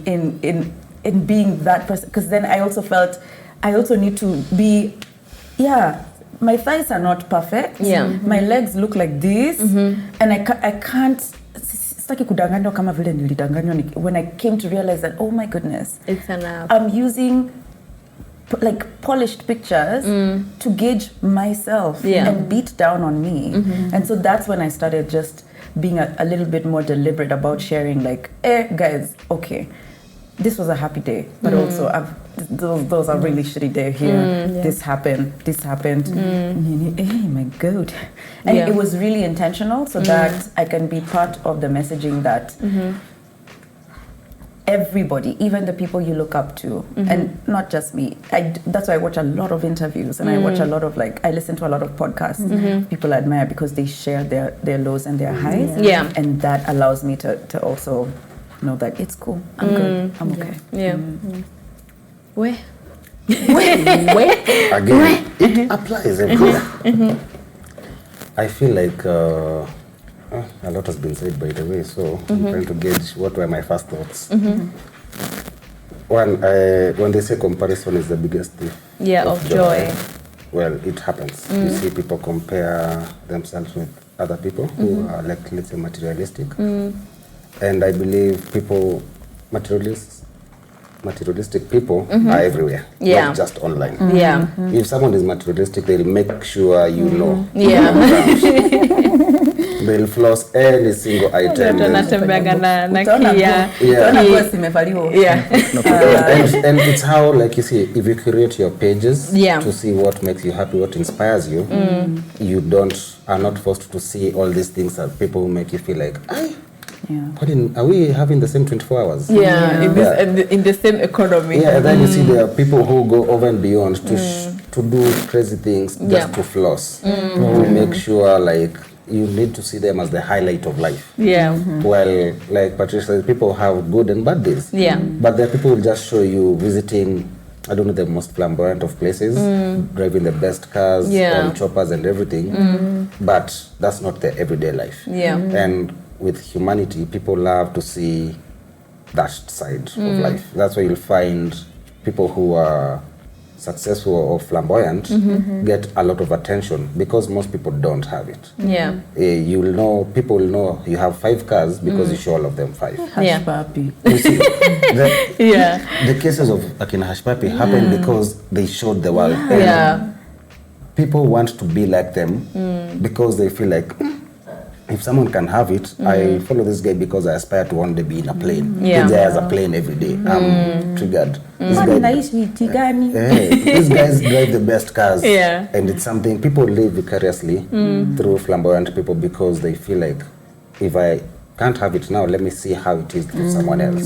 being that person, because then I also felt I also need to be my thighs are not perfect. My legs look like this, and I can't. Sitaki kudanganywa kama vile nilidanganywa when I came to realize that, oh my goodness, it's enough. I'm using like polished pictures to gauge myself and beat down on me. And so that's when I started just being a little bit more deliberate about sharing, like, guys, okay, this was a happy day, but also those are really shitty days here. This happened. Oh my God. And it was really intentional so that I can be part of the messaging that everybody, even the people you look up to, and not just me. That's why I watch a lot of interviews and I watch a lot of I listen to a lot of podcasts. People I admire because they share their lows and their highs. And that allows me to also know that it's cool. I'm good. I'm okay. Where? Again, it applies everywhere. I feel like a lot has been said, by the way, so I'm trying to gauge what were my first thoughts. One, when they say comparison is the biggest thief of joy. Well, it happens. You see people compare themselves with other people who are like, let's say, materialistic. And I believe people, materialistic people are everywhere, not just online. If someone is materialistic, they'll make sure you know. They'll floss any single item. And it's how, like you see, if you curate your pages to see what makes you happy, what inspires you, you are not forced to see all these things that people make you feel like, are we having the same 24 hours? In the same economy. And then you see there are people who go over and beyond to do crazy things just to floss, to make sure like you need to see them as the highlight of life. Well, like Patricia said, people have good and bad days. But there are people who just show you visiting, I don't know, the most flamboyant of places, driving the best cars, on choppers and everything. But that's not their everyday life. And with humanity, people love to see that side of life. That's why you'll find people who are successful or flamboyant get a lot of attention because most people don't have it. You'll know, people will know you have 5 cars because you show all of them 5. Hush puppy. You see, the cases of Akina Hush Puppy happened because they showed the world. people want to be like them because they feel like, if someone can have it, I follow this guy because I aspire to one day be in a plane. This guy has a plane every day. I'm triggered. This guys drive the best cars. And it's something people live vicariously through flamboyant people because they feel like, if I can't have it now, let me see how it is for someone else.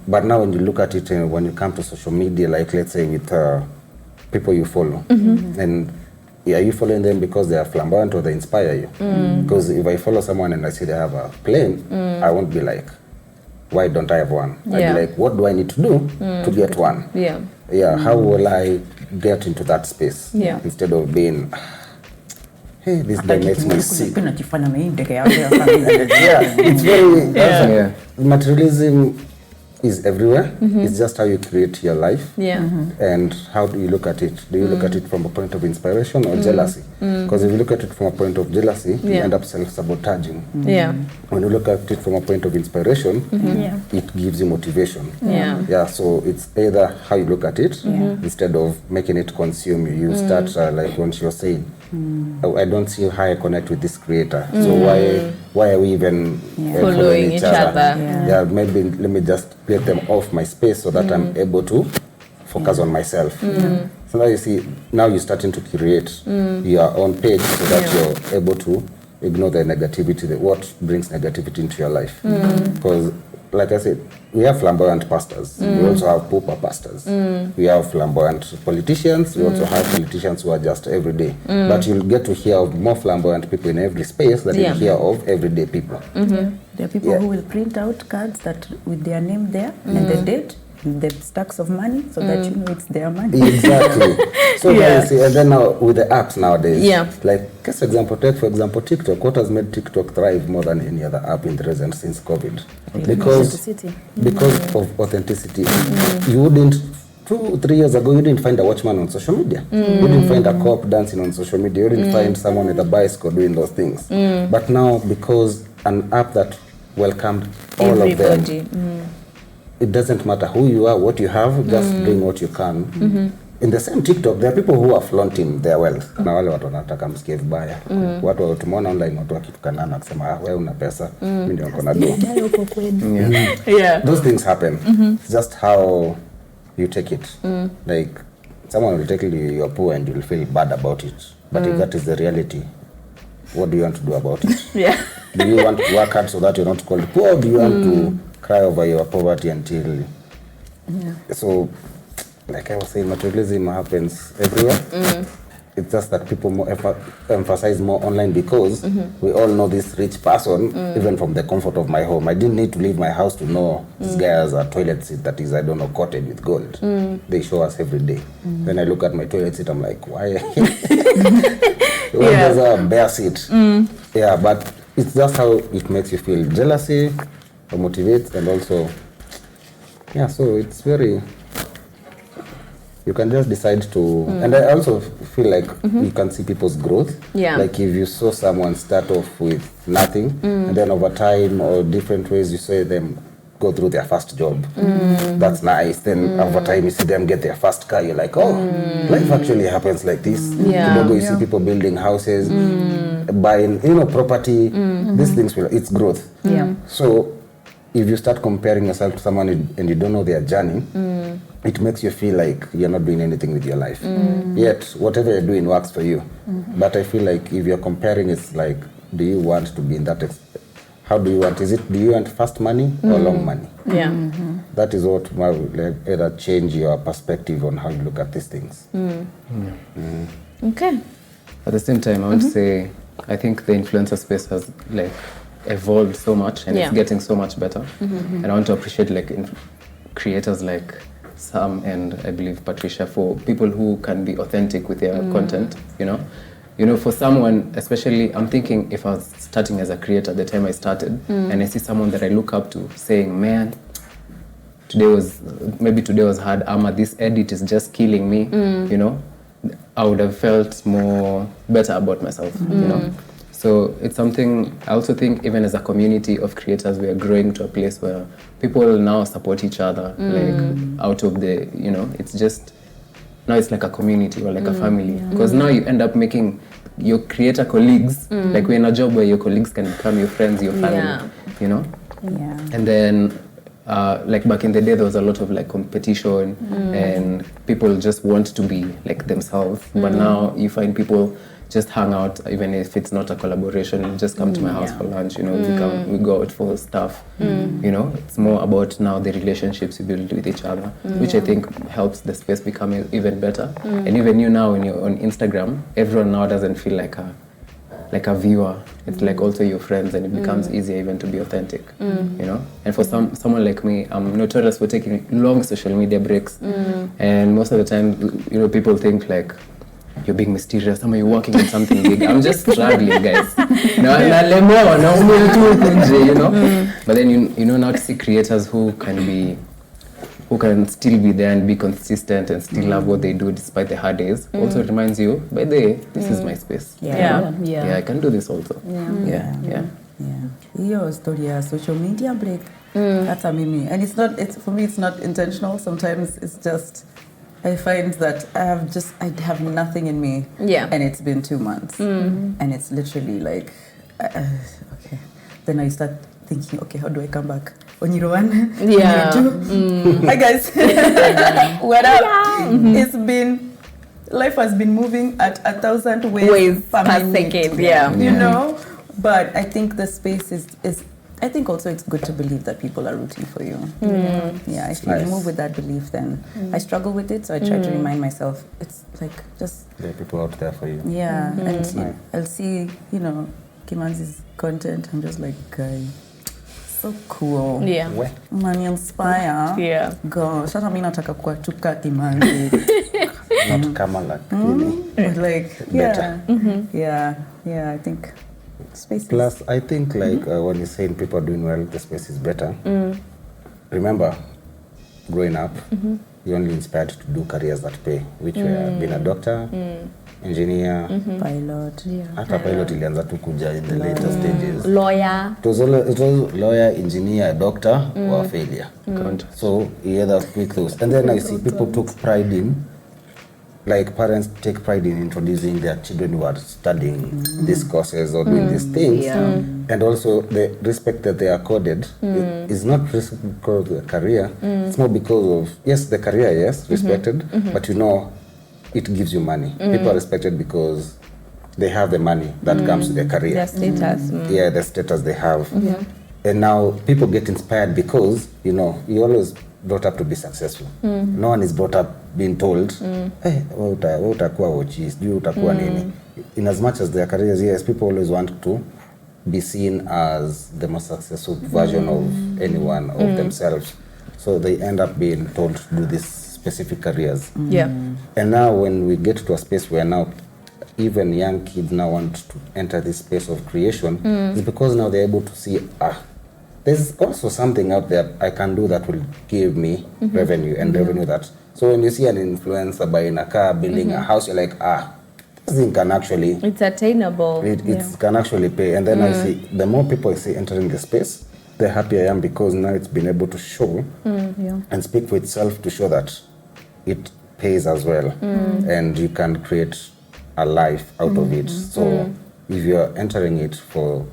But now when you look at it, when you come to social media, like let's say with people you follow, and are you following them because they are flamboyant or they inspire you? Because if I follow someone and I see they have a plane, I won't be like, why don't I have one? I'd be like, what do I need to do to get one? How will I get into that space? Instead of being, hey, this guy makes me sick. It's very, materialism is everywhere. It's just how you create your life. And how do you look at it? Do you look at it from a point of inspiration or jealousy? Because if you look at it from a point of jealousy, you end up self-sabotaging. When you look at it from a point of inspiration, it gives you motivation. So it's either how you look at it, instead of making it consume you. You start like when she was saying, I don't see how I connect with this creator. So why are we even following each other? Maybe let me just get them off my space so that I'm able to focus on myself. So now you see, now you're starting to create your own page so that you're able to ignore the negativity, what brings negativity into your life. Because like I said, we have flamboyant pastors. We also have pooper pastors. We have flamboyant politicians. We also have politicians who are just everyday. But you'll get to hear of more flamboyant people in every space than you hear of everyday people. There are people who will print out cards that with their name there and the date, the stacks of money, so that you know it's their money. Exactly. So you see, and then now with the apps nowadays, like for example, TikTok. What has made TikTok thrive more than any other app in the recent since COVID? Because of authenticity. You wouldn't 2-3 years ago, you didn't find a watchman on social media. You didn't find a cop dancing on social media. You didn't find someone with a bicycle doing those things. But now, because an app that welcomed all of them, it doesn't matter who you are, what you have, just bring what you can. In the same TikTok, there are people who are flaunting their wealth. Na wale watu wanataka msikie vibaya. Watu tumeona online watu wakitukana na kusema wewe una pesa, mimi ndio niko na do. Those things happen. It's just how you take it. Like someone will take you're poor and you'll feel bad about it. But if that is the reality, what do you want to do about it? Do you want to work hard so that you're not called poor, or do you want to cry over your poverty until so like I was saying, materialism happens everywhere. It's just that people more emphasize more online because we all know this rich person even from the comfort of my home. I didn't need to leave my house to know this guy has a toilet seat that is, I don't know, coated with gold. They show us every day. When I look at my toilet seat, I'm like, why? Why does a bare seat? But it's just how it makes you feel. Jealousy motivates, and also so it's very, you can just decide to and I also feel like you can see people's growth. Like if you saw someone start off with nothing and then over time or different ways you see them go through their first job, that's nice. Then over time you see them get their first car, you're like, oh, life actually happens like this. You see people building houses, buying property. These things it's growth. So if you start comparing yourself to someone and you don't know their journey, it makes you feel like you're not doing anything with your life. Yet, whatever you're doing works for you. But I feel like if you're comparing, it's like, do you want to be in that? How do you want? Do you want fast money or long money? That is what will either change your perspective on how you look at these things. Okay. At the same time, I would say, I think the influencer space has evolved so much and it's getting so much better. And I want to appreciate creators like Sam and I believe Patricia for people who can be authentic with their content, for someone, especially I'm thinking if I was starting as a creator at the time I started and I see someone that I look up to saying, man, today was hard, this edit is just killing me, I would have felt more better about myself, So it's something, I also think even as a community of creators, we are growing to a place where people now support each other, out of the, it's just now it's like a community or like a family, because now you end up making your creator colleagues, like we're in a job where your colleagues can become your friends, your family, you know. And then like back in the day there was a lot of like competition and people just want to be like themselves, but now you find people just hang out, even if it's not a collaboration, just come to my house for lunch, you know, we go out for stuff, you know. It's more about now the relationships you build with each other, which I think helps the space become even better. And even you now when you're on Instagram, everyone now doesn't feel like a viewer. It's like also your friends, and it becomes easier even to be authentic, you know. And for someone like me, I'm notorious for taking long social media breaks, and most of the time, you know, people think like you're being mysterious, some of you working on something big. I'm just struggling, guys. You know, but then you know, now to see creators who can still be there and be consistent and still love what they do despite the hard days. Also reminds you, by the way, this is my space. Yeah, I can do this also. Hiyo story ya social media break, hata mimi, and for me it's not intentional. Sometimes it's just I find that I have nothing in me, and it's been 2 months, and it's literally like okay, then I start thinking, okay, how do I come back? Oniruan, hi guys, what up? It's been, life has been moving at 1,000 ways per second, you know. But I think the space is I think also it's good to believe that people are rooting for you. If you move with that belief, then I struggle with it, so I try to remind myself it's like just there are people out there for you. And I'll see, you know, Kimanzi's content. I'm just like, guy, so cool. Mani inspire. Gosh, hata mimi nataka kuwa tuka Kimanzi. Not kama lakini. But like, I think space. Plus, I think like when you're saying people are doing well, the space is better. Remember, growing up, you're only inspired to do careers that pay, which were being a doctor, engineer, pilot. After pilot ilianza tu kuja in the later stages. Lawyer. It was lawyer, engineer, doctor, or failure. So you either pick those. And then I see people took pride in, like parents take pride in introducing their children who are studying these courses or doing these things. And also the respect that they are accorded is not because of the career, it's more because of, yes, the career, yes, respected, but you know, it gives you money. People are respected because they have the money that comes with their career. Their status. The status they have. And now people get inspired because, you know, you always brought up to be successful. No one is brought up being told, hey, utakuwa uchi, utakuwa nini. In as much as their careers, yes, people always want to be seen as the most successful version of anyone, of themselves. So they end up being told to do these specific careers. And now when we get to a space where now even young kids now want to enter this space of creation, it's because now they're able to see, there's also something out there I can do that will give me revenue and revenue that. So when you see an influencer buying a car, building a house, you're like, this thing can actually... It's attainable. It can actually pay. And then I see, the more people I see entering the space, the happier I am because now it's been able to show and speak for itself to show that it pays as well. And you can create a life out of it. So if you're entering it for...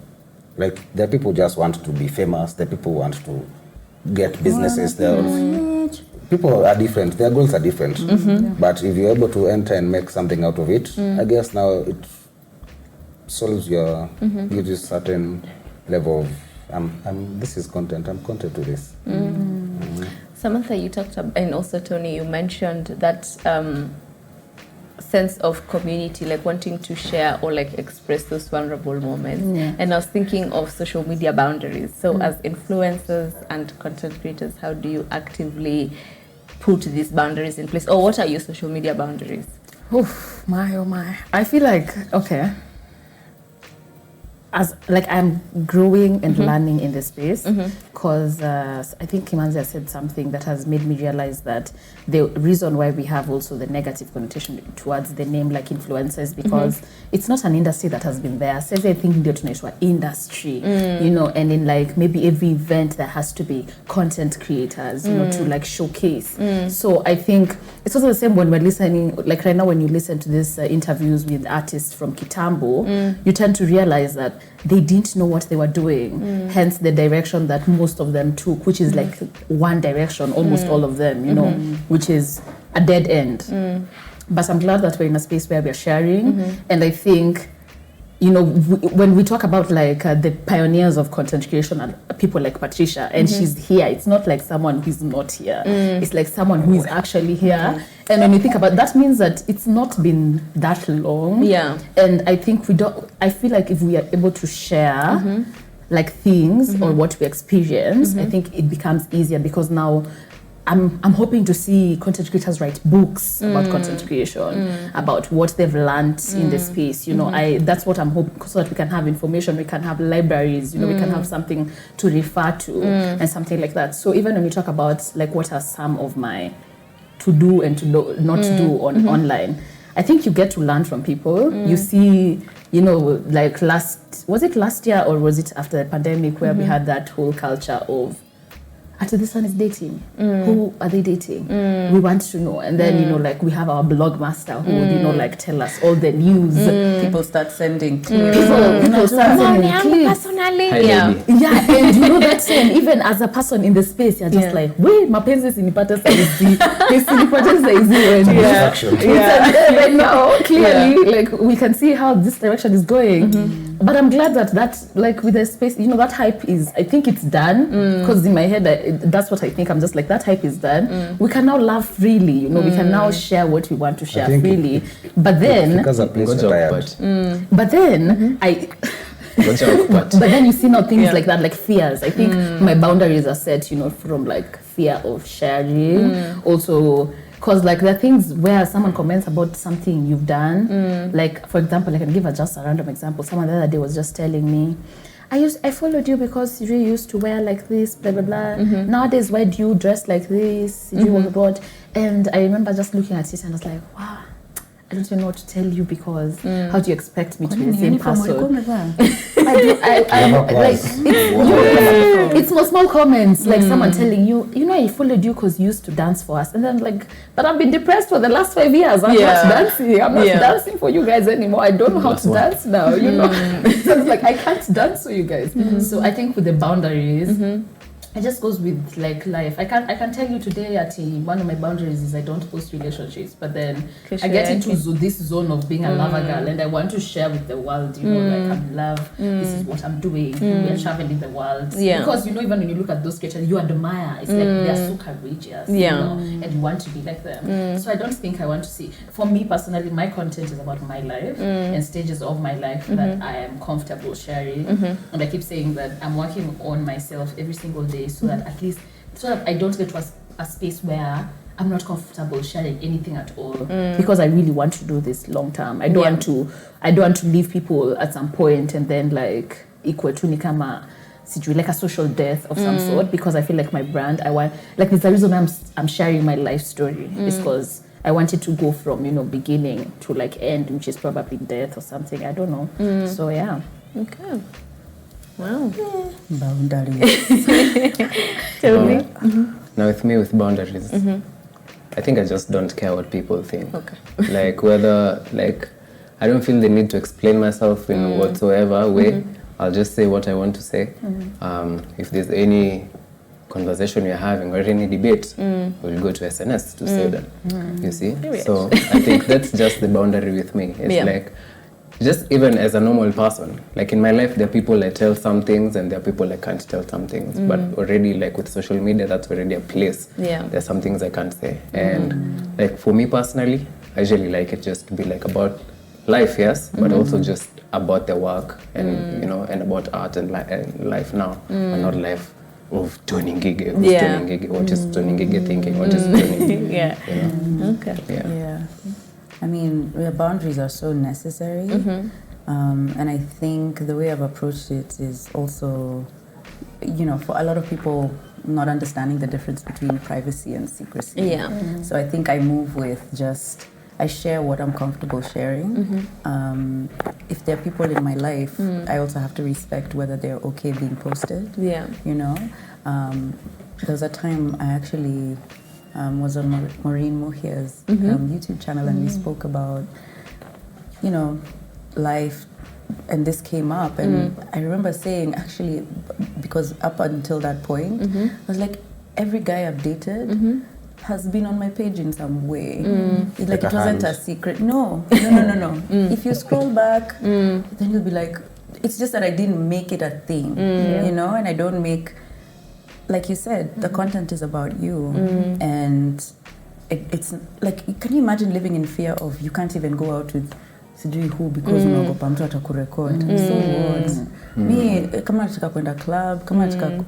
Like, there are people who just want to be famous, there are people who want to get businesses. People are different, their goals are different. But if you're able to enter and make something out of it, I guess now it solves your, gives you certain level of, this is content, I'm content to this. Samantha, you talked about, and also Tony, you mentioned that sense of community, like wanting to share or like express those vulnerable moments. And I was thinking of social media boundaries. So as influencers and content creators, how do you actively put these boundaries in place? Or what are your social media boundaries? Oh my. I feel like, okay, as like I'm growing and learning in this space, because I think Kimanzi said something that has made me realize that the reason why we have also the negative connotation towards the name like influencers, because it's not an industry that has been there. So everything ndio tunaitwa industry, you know, and in like maybe every event there has to be content creators, you know, to like showcase. So I think it's also the same when we're listening, like right now when you listen to these interviews with artists from Kitambo, you tend to realize that they didn't know what they were doing, hence the direction that most of them took, which is like one direction, almost all of them, you know, which is a dead end. But I'm glad that we're in a space where we're sharing, and I think, you know, when we talk about like the pioneers of content creation, people like Patricia, and she's here, it's not like someone who's not here. It's like someone who is actually here. And when you think about that, means that it's not been that long. Yeah. And I think I feel like if we are able to share like things or what we experience, I think it becomes easier, because now I'm hoping to see content creators write books about content creation, about what they've learned in the space. You know, that's what I'm hoping, so that we can have information, we can have libraries, you know, we can have something to refer to and something like that. So even when we talk about like what are some of my to do and to not do on online, I think you get to learn from people. You see, you know, like was it last year or was it after the pandemic where we had that whole culture of, after this one is dating, who are they dating? We want to know. And then, you know, like we have our blog master who would, you know, like tell us all the news. People start sending clips. People start sending clips. Personally, Yeah, and you know that saying, even as a person in the space, you're just like, wait, mapenzi sinipata saizi. Sinipata saizi. Right now, clearly, like we can see how this direction is going. But I'm glad that like with the space, you know, that hype is, I think it's done, because in my head, that's what I think. I'm just like, that hype is done. We can now laugh freely, you know, we can now share what we want to share freely. But then, because a place but then but then you see now things like that, like fears. I think my boundaries are set, you know, from like fear of sharing. Also, because like there are things where someone comments about something you've done. Like, for example, I can give just a random example. Someone the other day was just telling me, I followed you because you used to wear like this, blah, blah, blah. Nowadays, why do you dress like this? What? And I remember just looking at it and I was like, wow, I don't even know what to tell you, because how do you expect me to be the same person? It's small comments, like someone telling you, you know, I followed you because you used to dance for us. And then like, but I've been depressed for the last 5 years. I'm not dancing. I'm not dancing for you guys anymore. I don't know how to dance now, you know. So it's like, I can't dance for you guys. So I think with the boundaries, it just goes with like life. I can tell you today, one of my boundaries is I don't post relationships, but then I get into this zone of being a lover girl, and I want to share with the world, you know, like I'm in love, this is what I'm doing, we are traveling the world. Because, you know, even when you look at those creatures, you admire, it's like they are so courageous, you know, and you want to be like them. So I don't think I want to see, for me personally, my content is about my life and stages of my life that I am comfortable sharing. And I keep saying that I'm working on myself every single day, so that at least, so that I don't get to a space where I'm not comfortable sharing anything at all, because I really want to do this long term. I don't want to leave people at some point and then like equal to nikama like a social death of some sort, because I feel like my brand, I want, like there's a reason I'm sharing my life story, is because I want it to go from, you know, beginning to like end, which is probably death or something, I don't know. So yeah. Okay. Wow. Boundaries. Tell me. Now with me, with boundaries, I think I just don't care what people think. Okay. Like whether, like, I don't feel the need to explain myself in whatsoever way. I'll just say what I want to say. If there's any conversation we're having or any debate, we'll go to SNS to say that. You see? So I think that's just the boundary with me. It's like, just even as a normal person, like in my life, there are people I tell some things and there are people I can't tell some things. But already, like with social media, that's already a place. There's some things I can't say. And like for me personally, I usually like it just to be like about life, yes, but also just about the work and, you know, and about art and life now, and not life of Tony Ngige. What is Tony Ngige thinking? What is Tony? You know? Okay. I mean, your boundaries are so necessary. And I think the way I've approached it is also, for a lot of people not understanding the difference between privacy and secrecy. Yeah. So I think I move with I share what I'm comfortable sharing. If there are people in my life, I also have to respect whether they're okay being posted. Yeah. There was a time I actually was on Maureen Muhia's YouTube channel, and we spoke about, life, and this came up, and I remember saying, actually, because up until that point, I was like, every guy I've dated has been on my page in some way. It wasn't a secret. No. If you scroll back, then you'll be like, it's just that I didn't make it a thing, and I don't make, like you said, the content is about you, and it's like, can you imagine living in fear of you can't even go out with sijui who because unaogopa mtu atakurecord. So what? Mi kama nataka kwenda club, kama nataka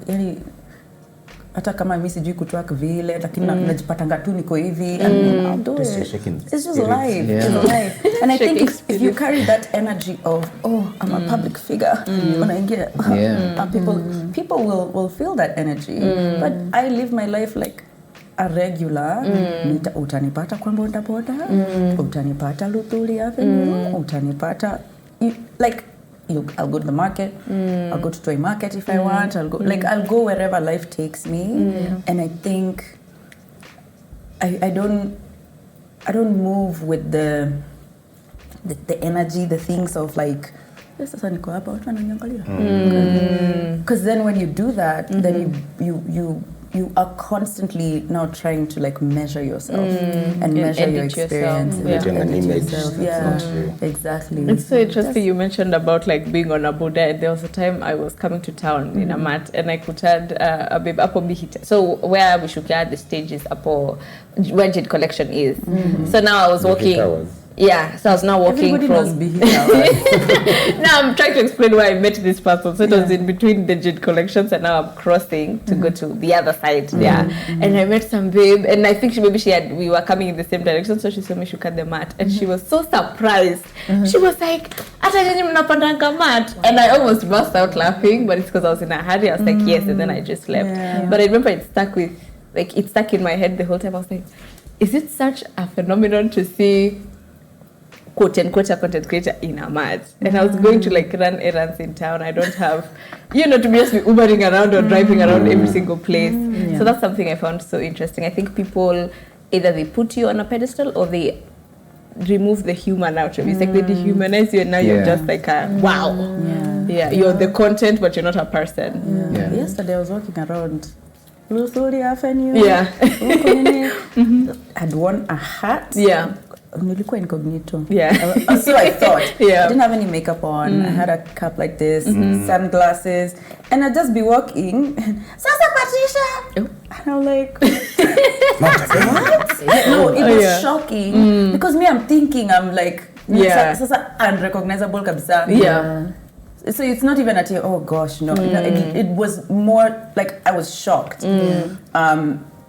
hata kama mimi sijui kutwak vile, lakini najipatanga tu niko hivi, I'll do it. It's just life. Yeah. It's life. And I think if you carry that energy of, I'm a public figure, unaingia, people will feel that energy. But I live my life like a regular. Utanipata kwa bodaboda, utanipata Luthuli Avenue, utanipata I'll go to the market, I'll go to Toy Market if I want, I'll go wherever life takes me. And I think I don't move with the energy, the things of like, because then when you do that, then you are constantly now trying to like measure yourself and measure your experience. An image. Exactly. It's so interesting you mentioned about like being on a Buddha. There was a time I was coming to town in a mat and I could add a babe apo bihita. So where we should add the stages apo where Jade collection is. So now I was walking. Yeah, so I was now walking Everybody from... Now I'm trying to explain why I met this person. So it was in between the Jade collections and now I'm crossing to go to the other side. And I met some babe and I think we were coming in the same direction, so she saw me shook at the mat and she was so surprised. She was like, mat. And I almost burst out laughing, but it's because I was in a hurry. I was like, yes, and then I just left. But I remember it stuck in my head the whole time. I was like, is it such a phenomenon to see quote-unquote a content creator in a mat? And I was going to like run errands in town. I don't have, to just be Ubering around or driving around every single place. So that's something I found so interesting. I think people, either they put you on a pedestal or they remove the human out of you. It's like they dehumanize you and now you're just like wow. You're the content, but you're not a person. Yesterday I was walking around Luthuli Avenue. I'd worn a hat. Nilikuwa incognito. So I thought. I didn't have any makeup on. I had a cap like this, sunglasses, and I'd just be walking. Sasa Patricia! And I'm like, what? No, it was shocking. Because me, I'm thinking, I'm like, Sasa unrecognizable kabisa. So it's not even at oh gosh, no. It was more like I was shocked.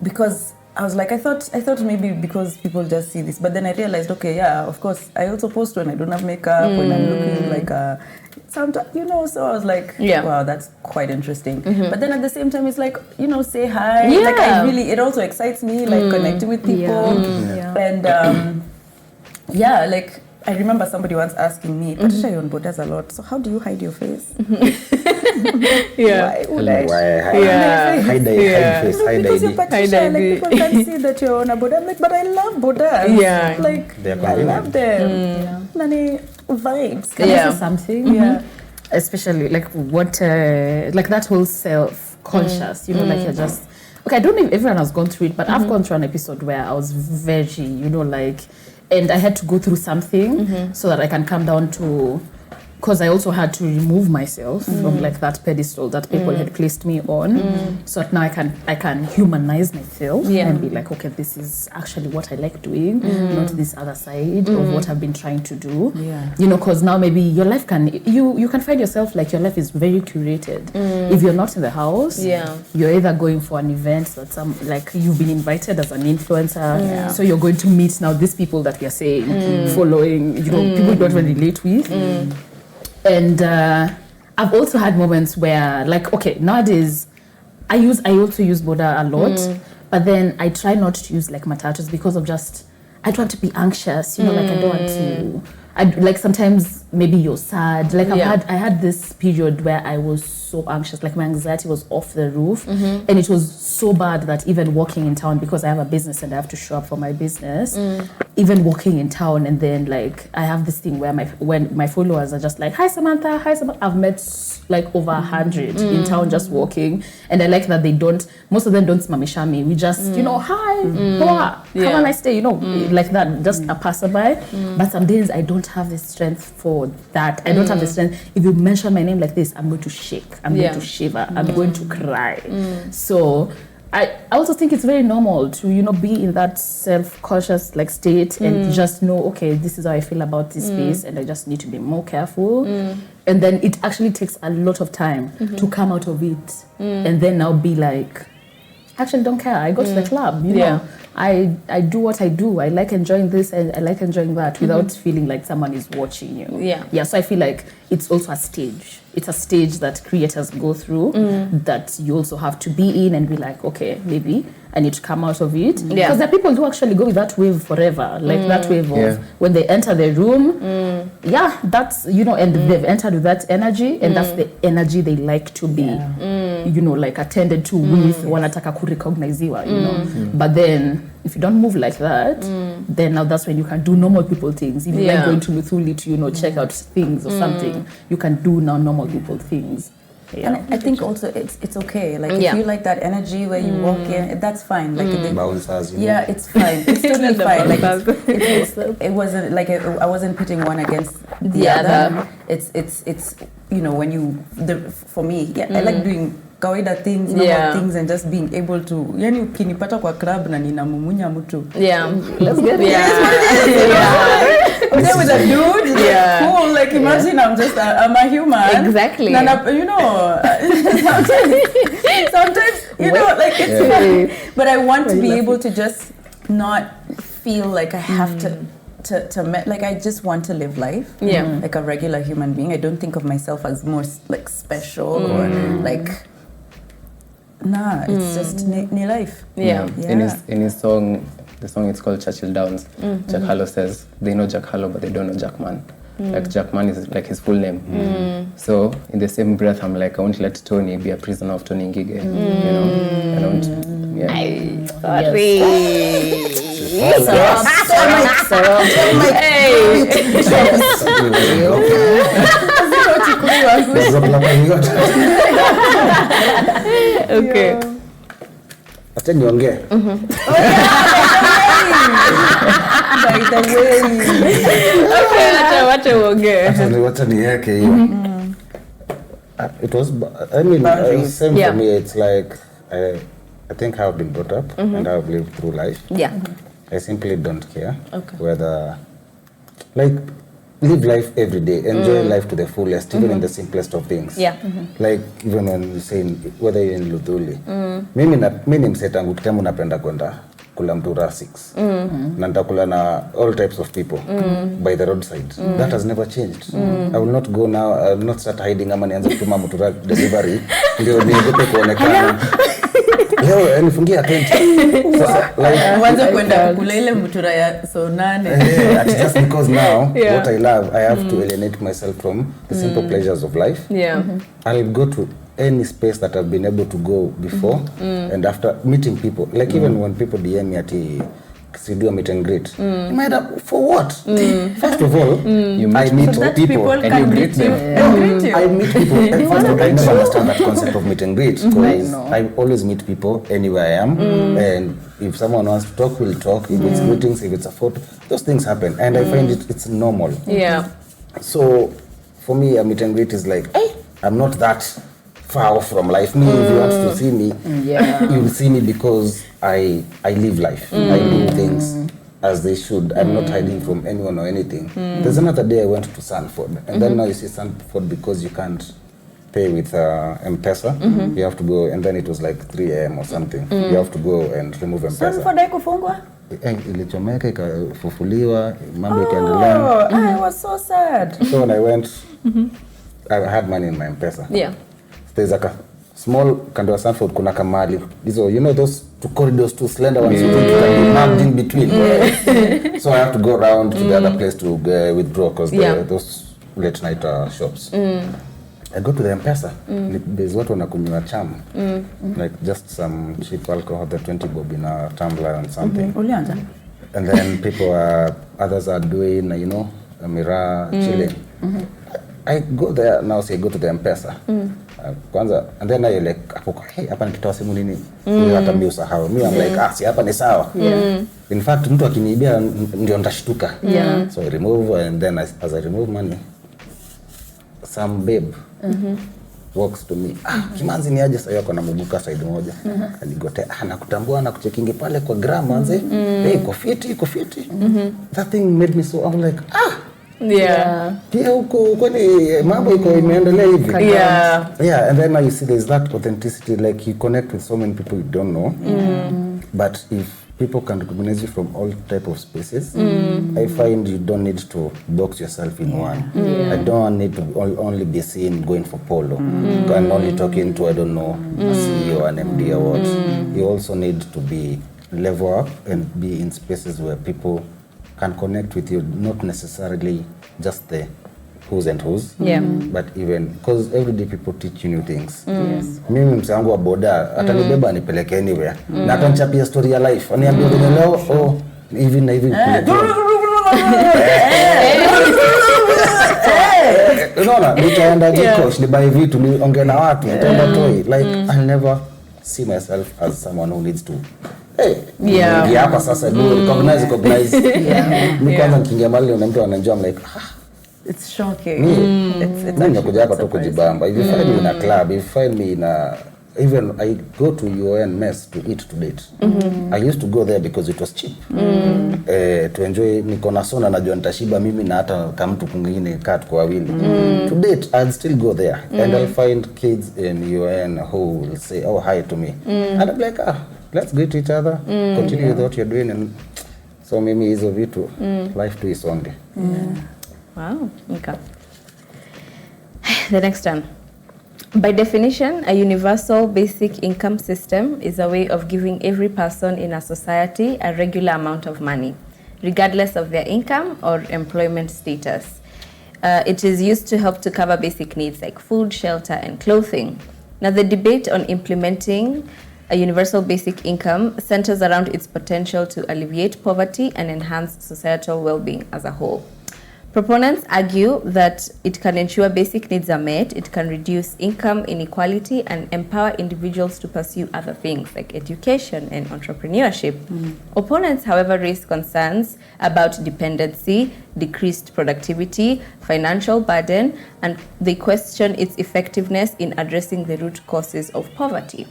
Because I was like, I thought maybe because people just see this, but then I realized, okay, of course, I also post when I don't have makeup, when I'm looking like sometimes, so I was like, wow, that's quite interesting. But then at the same time, it's like, say hi. Like it also excites me, like connecting with people. And like, I remember somebody once asking me, Patricia, you're on Bodas a lot, so how do you hide your face? Why would I? Hide face, hide because ID. you're Patricia, like people can see that you're on a Boda. I'm like, but I love Bodas. Like, I love them. Many vibes. Can I say something? Especially like what, like that whole self-conscious, like you're just... Okay, I don't know if everyone has gone through it, but I've gone through an episode where I was very, and I had to go through something so that I can come down to, because I also had to remove myself from like that pedestal that people had placed me on, so that now I can humanize myself and be like, okay, this is actually what I like doing, not this other side of what I've been trying to do. Because now maybe your life you can find yourself like your life is very curated. If you're not in the house, you're either going for an event that like you've been invited as an influencer, so you're going to meet now these people that we are saying following, people you don't even relate with. And I've also had moments where, like, okay, nowadays I also use boda a lot, but then I try not to use like matatus because of just, I don't want to be anxious, like I don't want to, like sometimes maybe you're sad. Like I had this period where I was so anxious, like my anxiety was off the roof, and it was so bad that even walking in town, because I have a business and I have to show up for my business, even walking in town, and then like I have this thing where when my followers are just like, hi Samantha, I've met like over 100 in town just walking, and I like that most of them don't smamisha me. We just hi, have a nice day, like that, just a passerby. But some days I don't have the strength for that. I don't have the strength. If you mention my name like this, I'm going to shake, I'm going to shiver, I'm going to cry. So I also think it's very normal to be in that self-conscious like state and just know, okay, this is how I feel about this space, and I just need to be more careful. And then it actually takes a lot of time to come out of it, and then now be like, actually don't care, I go to the club, you know, I do what I do, I like enjoying this and I like enjoying that without feeling like someone is watching you. So I feel like it's also a stage. It's a stage that creators go through that you also have to be in and be like, okay, maybe I need to come out of it. Because there are people who actually go with that wave forever, like that wave of when they enter the room, that's, and they've entered with that energy, and that's the energy they like to be, like attended to with, wanataka kurecogniziwa, But then, if you don't move like that, then now that's when you can do normal people things. If you like going to Luthuli to, check out things or something, you can do now normal people things. And I think also it's okay. Like if you like that energy where you walk in, that's fine. Like bouncers, it's fine. It's totally fine. Like it wasn't like I wasn't pitting one against the other. It's when you for me, I like doing kawaida things, normal things, and just being able to, yani ukinipata kwa club na ninamumunya mtu. Let's get I'm there with a dude, cool, like imagine I'm a human. Exactly. And sometimes like it's fun. But I want to be able to just not feel like I have to like I just want to live life like a regular human being. I don't think of myself as more like special or like it's just ni life. In his song, the song it's called Churchill Downs, Jack Harlow says they know Jack Harlow but they don't know Jack Man. Like Jack Man is like his full name. So in the same breath I'm like, I won't let Tony be a prisoner of Tony Ngige. I don't Okay. Acha niongee. By the way. Okay, Wacha niweke hiyo. It was, I mean, same for me. It's like I think how I've been brought up and how I've lived through life. I simply don't care whether, like, live life every day, enjoy life to the fullest, even in the simplest of things. Like even when you say whether you're in Luthuli, mimi msetangu kitambo napenda kwenda kula mtura 6 na nitakula na all types of people by the roadside. That has never changed. I will not go now, I will not start hiding ama nianze kutuma mtura delivery ndio niogope kuonekana. Leo anifungia account. Kwanza kwenda kula ile mtura ya so 8. Just because now what I love, I have to alienate myself from the simple pleasures of life. I'll go to any space that I've been able to go before and after meeting people. Like even when people DM me at you do a meet and greet. You might have, for what? First of all, I meet so people and you greet them. I meet people. And first of all, I never understand that concept of meet and greet because I always meet people anywhere I am. And if someone wants to talk, we'll talk. If it's greetings, if it's a photo, those things happen. And I find it's normal. So for me, a meet and greet is like, I'm not that far off from life. Me, if you want to see me, you'll see me because I live life. I do things as they should. I'm not hiding from anyone or anything. There's another day I went to Sanford, and then now you see Sanford because you can't pay with M-Pesa. You have to go, and then it was like 3 a.m. or something. You have to go and remove M-Pesa. Sanford haikufungwa? Ilichomeka ikafufuliwa, mambo ikaendelea. I was so sad. So when I went, I had money in my M-Pesa. Yeah. There's like a small kando ya Sanford kuna kamali. These you know those two corridors, two slender ones, you can be mapped in between. So I have to go around to the other place to withdraw because those late night shops. I go to the M-Pesa. There's what wanakunywa cham. Like just some cheap alcohol, the 20 bob in a tumbler and something. And then people others are doing, you know, a mirror, chilling. I go there now, say I go to the M-Pesa. Kwanza, and then I like, hey, hapa nikitoa simu nini? Hata mimi usahau. Me I'm like, si hapa ni sawa. In fact, mtu akiniibia ndio ndashtuka. So I remove, and then as I remove money, some babe walks to me. Kimanzi ni aje sasa yako na mubuka side moja. Aligotea, nakutambua na kuchekingi pale kwa gram manze. Hey, iko fiti. That thing made me so, I'm like, pia huko ni mambo iko imeendelea hivi. Yeah, and then you see there's that authenticity, like you connect with so many people you don't know. But if people can recognize you from all type of spaces, I find you don't need to box yourself in one. I don't need to only be seen going for polo and only talking to, I don't know, a CEO, an MD or what. You also need to be level up and be in spaces where people can connect with you, not necessarily just the who's and who's, but even because every day people teach you new things. Mimi msangu wa boda atanibeba anipeleke anywhere na atanichapia story ya life, aniambia leo hivi na hivi. Unaona, nitaenda jiko nibuy vitu niongee na watu, nitaenda toy, like I'll never see myself as someone who needs to hapa sasa recognize. Mimi kwanza nikiingia mahali na mtu ananijua, I'm like it's shocking. It's nakuja hapa tu kujibamba. If you find me in a club, if you find me in a, even I go to UN mess to eat to date. I used to go there because it was cheap. To enjoy, niko na sona najua nitashiba mimi na hata kama mtu mwingine kat kwa wawili. To date I'd still go there and I'll find kids in UN who will say hi to me. And I'm like, let's greet each other, continue with what you're doing, and so mimi hizo vitu life to is only. Wow, okay. The next one. By definition, a universal basic income system is a way of giving every person in a society a regular amount of money, regardless of their income or employment status. It is used to help to cover basic needs like food, shelter, and clothing. Now, the debate on implementing a universal basic income centers around its potential to alleviate poverty and enhance societal well-being as a whole. Proponents argue that it can ensure basic needs are met, it can reduce income inequality, and empower individuals to pursue other things like education and entrepreneurship. Opponents, however, raise concerns about dependency, decreased productivity, financial burden, and they question its effectiveness in addressing the root causes of poverty.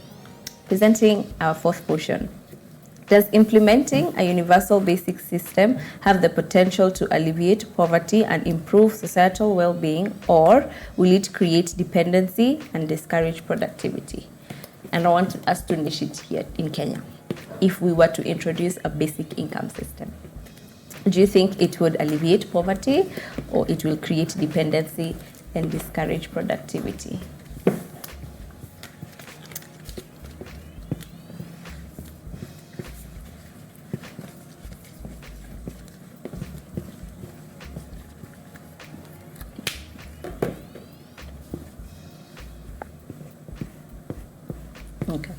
Presenting our fourth portion. Does implementing a universal basic system have the potential to alleviate poverty and improve societal well-being, or will it create dependency and discourage productivity? And I want us to niche it here in Kenya. If we were to introduce a basic income system, do you think it would alleviate poverty, or it will create dependency and discourage productivity? Okay.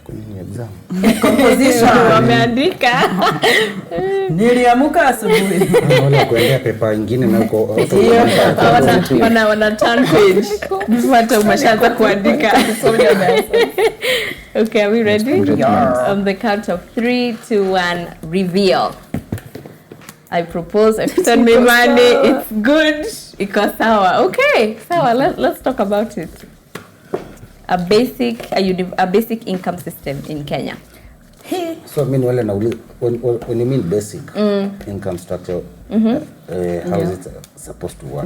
Kwenye exam. Composition wameandika. Niliamuka asubuhi. Wala kuendea pepa ingine na uko wana turn page. Before umeshaanza kuandika. Okay, are we ready? On the count of 3, 2, 1, reveal. I propose, I send me money, it's good, iko sawa. Okay, sawa, let's talk about it. A basic income system in Kenya. So I mean, when you mean basic income structure, how is it supposed to work?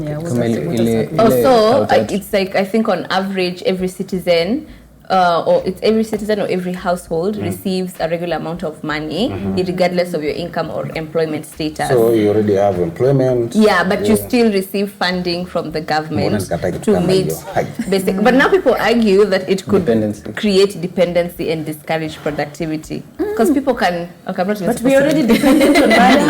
Also, it's like, I think on average, every citizen or it's every citizen or every household receives a regular amount of money, regardless of your income or employment status. So you already have employment. Yeah, but you still receive funding from the government to meet basic. But now people argue that it could create dependency and discourage productivity because people can. Okay, I'm not but we're already dependent on money.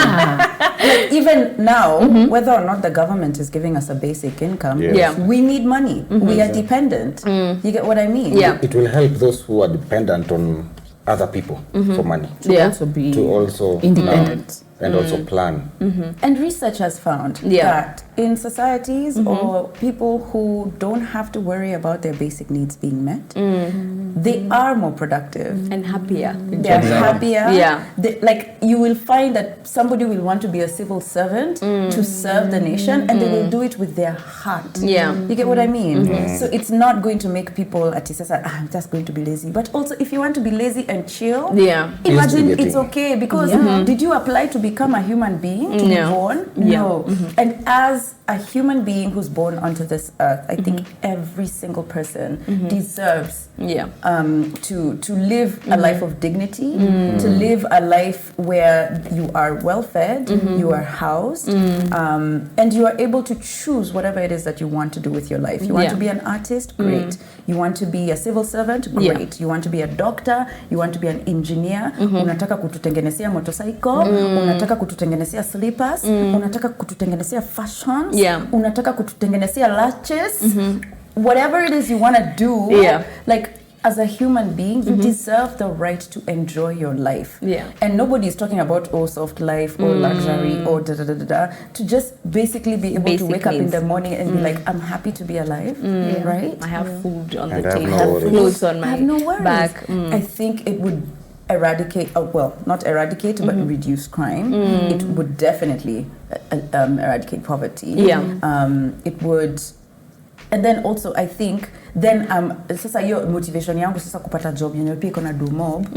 Like even now, whether or not the government is giving us a basic income, we need money. We are dependent. You get what I mean? Yeah. It will help those who are dependent on other people for money to also independent and also plan. And research has found that in societies or people who don't have to worry about their basic needs being met, they are more productive and happier. They're happier. Yeah. Like you will find that somebody will want to be a civil servant to serve the nation, and they will do it with their heart. Yeah. You get what I mean? So it's not going to make people I'm just going to be lazy. But also if you want to be lazy and chill, imagine it's okay because did you apply to become a human being to be born? No. And as a human being who's born onto this earth, I think every single person deserves to live a life of dignity, to live a life where you are well fed, you are housed, and you are able to choose whatever it is that you want to do with your life. You want to be an artist? Great. You want to be a civil servant? Great. You want to be a doctor? You want to be an engineer? Unataka kututengenezea motorcycle? Unataka kututengenezea slippers? Unataka kututengenezea fashions? Unataka kututengenezea latches? Whatever it is you want to do, like as a human being, you deserve the right to enjoy your life. And nobody is talking about soft life or luxury or to just basically be able to wake up in the morning and be like, I'm happy to be alive, right? I have food on the I table, have clothes on my back. I think it would eradicate, not eradicate, but reduce crime. It would definitely eradicate poverty. It would. And then also I think then sasa hiyo motivation yangu sasa kupata job yenye pia iko na do mob,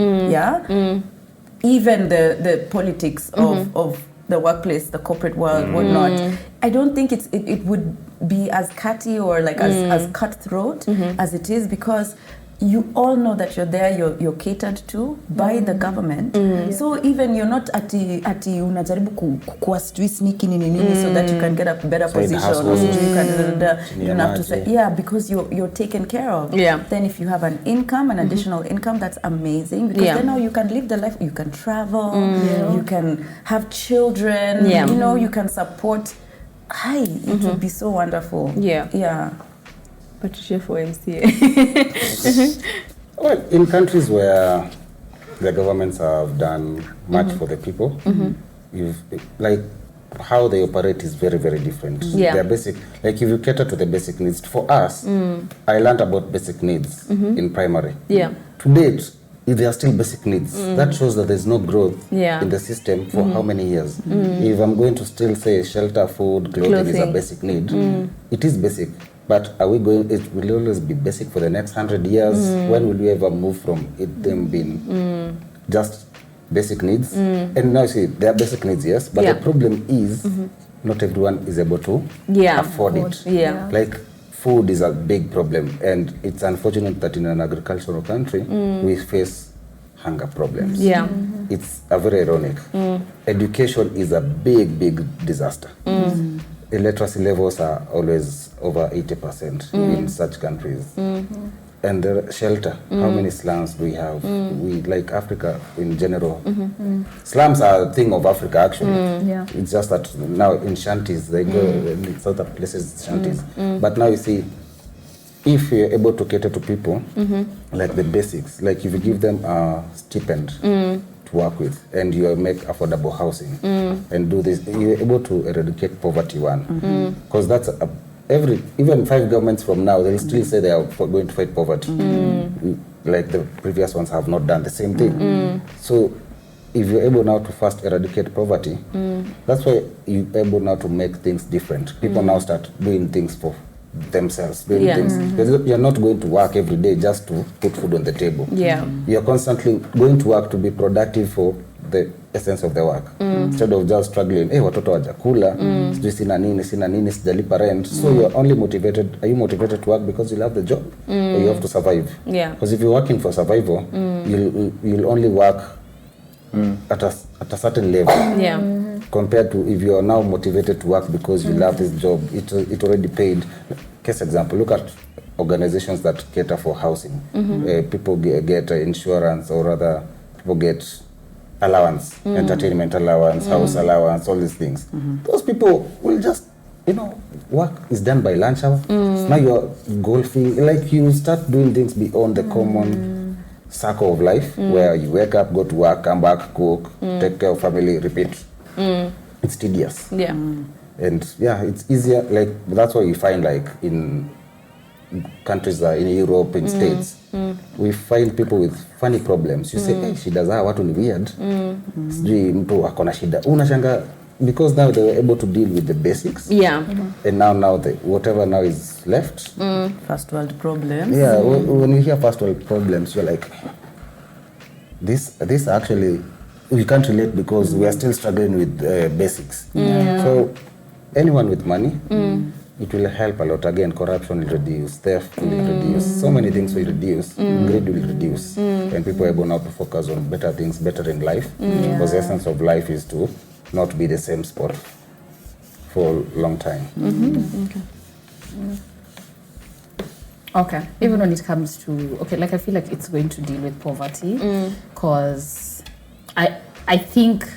even the politics of the workplace, the corporate world, whatnot. I don't think it would be as catty or like as cutthroat as it is, because you all know that you're there, you're catered to by the government. So even you're not ati unajaribu kuwa sneaky nini so that you can get a better position, or you can have to say because you're taken care of. Then if you have an income, an additional income, that's amazing, because then now you can live the life, you can travel, you can have children, you know, you can support. It would be so wonderful. Patricia for MCA. Well, in countries where the governments have done much for the people, like how they operate is very, very different. They're basic, like if you cater to the basic needs. For us, I learned about basic needs in primary. To date, there are still basic needs. That shows that there's no growth in the system for how many years. If I'm going to still say shelter, food, clothing is a basic need, it is basic. But are we going, it will always be basic for the next 100 years? When will we ever move from them being just basic needs? And now see, they are basic needs, yes, but the problem is not everyone is able to afford it. Like food is a big problem, and it's unfortunate that in an agricultural country, we face hunger problems. It's a very ironic. Education is a big, big disaster. Illiteracy levels are always over 80% in such countries. And the shelter, how many slums do we have? We, like Africa in general. Slums are a thing of Africa, actually. It's just that now in shanties, they go in other places, shanties. But now you see, if you're able to cater to people, like the basics, like if you give them a stipend to work with, and you make affordable housing, and do this, you're able to eradicate poverty, because that's even 5 governments from now, they'll still say they are going to fight poverty. Like the previous ones have not done the same thing. So if you're able now to first eradicate poverty, that's why you're able now to make things different. People now start doing things for themselves, doing things. Because you're not going to work every day just to put food on the table. You're constantly going to work to be productive for the essence of the work. Instead of just struggling, watoto wajakula, sijui sina nini, sijalipa rent. So you're only motivated, are you motivated to work because you love the job? Or you have to survive? Yeah. Because if you're working for survival, you'll only work at a certain level. Yeah. Compared to if you are now motivated to work because you love this job, it already paid. Case example, look at organizations that cater for housing. People get insurance, or rather people get allowance, entertainment allowance, house allowance, all these things. Those people will just, work is done by lunch hour. Now you're golfing, like you start doing things beyond the common circle of life, where you wake up, go to work, come back, cook, take care of family, repeat. It's tedious. Yeah. And yeah, it's easier, like that's why you find, like in countries in Europe, in States, we find people with funny problems. You say, hey, shida za watu ni weird. Sijui mtu akona shida. Unashanga, because now they were able to deal with the basics. Yeah. And now whatever now is left. First world problems. Yeah, when you hear first world problems, you're like, this actually, we can't relate because we are still struggling with basics. So anyone with money, it will help a lot. Again, corruption will reduce, theft will reduce, so many things will reduce, greed will reduce, and people are able now to focus on better things, better in life, because the essence of life is to not be the same spot for a long time. Okay, even when it comes to, like I feel like it's going to deal with poverty, because I think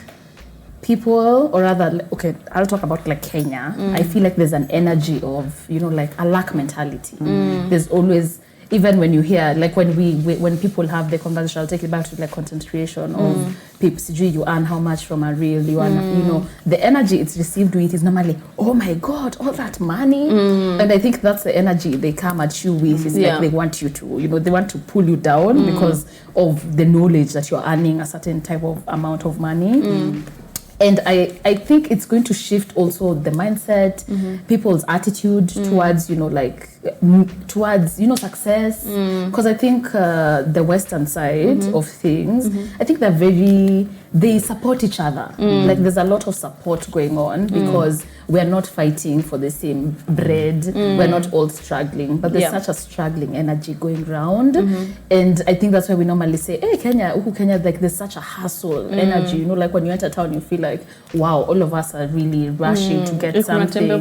people, or rather, I'll talk about like Kenya. I feel like there's an energy of, like a lack mentality. There's always, even when you hear, like when people have the conversation, I'll take it back to like content creation of people, you earn how much from a reel, you earn, the energy it's received with is normally, oh my God, all that money. And I think that's the energy they come at you with. It's like they want you to, they want to pull you down because of the knowledge that you're earning a certain type of amount of money. And I think it's going to shift also the mindset, people's attitude towards, towards, success. Because I think the Western side of things, I think they support each other. Like there's a lot of support going on because we're not fighting for the same bread. We're not all struggling, but there's such a struggling energy going around. And I think that's why we normally say, hey, Kenya, like there's such a hustle energy. Like when you enter town, you feel like, wow, all of us are really rushing to get something. You're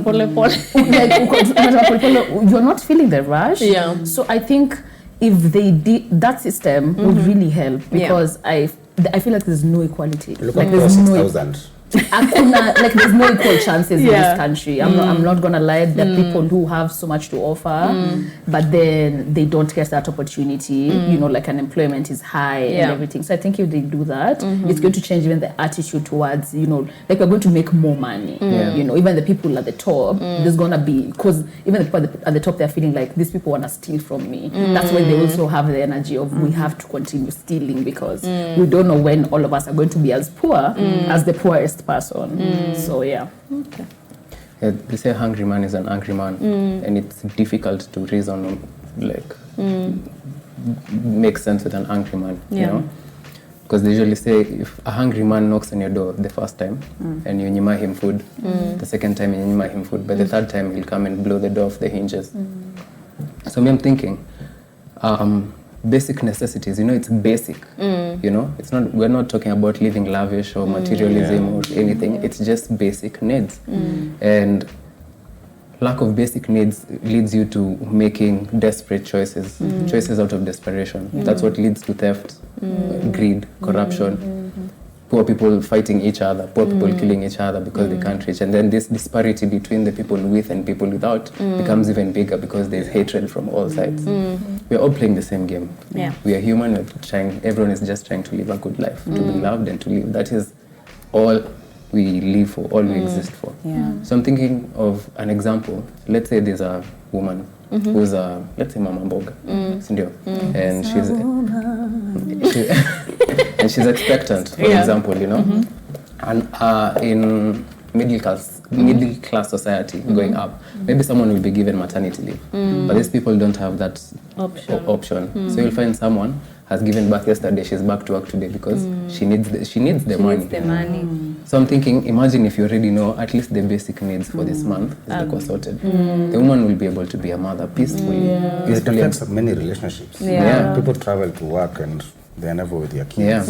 not feeling the rush. So I think if they did, that system would really help, because I feel like there's no equality. Look like at there's 6,000. Like there's no equal chances in this country. I'm not gonna lie. There are people who have so much to offer, but then they don't get that opportunity. Like unemployment is high and everything. So I think if they do that, it's going to change even the attitude towards, like we're going to make more money. Even the people at the top, there's gonna be, because even the people at the top, they're feeling like these people wanna steal from me. That's why they also have the energy of we have to continue stealing, because we don't know when all of us are going to be as poor as the poorest person. So yeah. They say hungry man is an angry man, and it's difficult to reason on, like make sense with an angry man, you know, because they usually say if a hungry man knocks on your door the first time and you nyima him food, the second time you nyima him food, but the third time he'll come and blow the door off the hinges. So me, I'm thinking basic necessities, it's basic, it's not, we're not talking about living lavish or materialism or anything. It's just basic needs. And lack of basic needs leads you to making desperate choices, choices out of desperation. That's what leads to theft, greed, corruption, poor people fighting each other, poor people killing each other because they can't reach. And then this disparity between the people with and people without becomes even bigger because there's hatred from all sides. We're all playing the same game. We are human, everyone is just trying to live a good life, to be loved and to live. That is all we live for, all we exist for. So I'm thinking of an example. Let's say there's a woman who's let's say Mama Mboga, and she's expectant, for example, and in middle class society going up, maybe someone will be given maternity leave, but these people don't have that option. So you'll find someone has given birth yesterday, she's back to work today because she needs the money. So I'm thinking, imagine if you already know at least the basic needs for this month is sorted. The woman will be able to be a mother peacefully. It affects many relationships. People travel to work and they're never with their kids.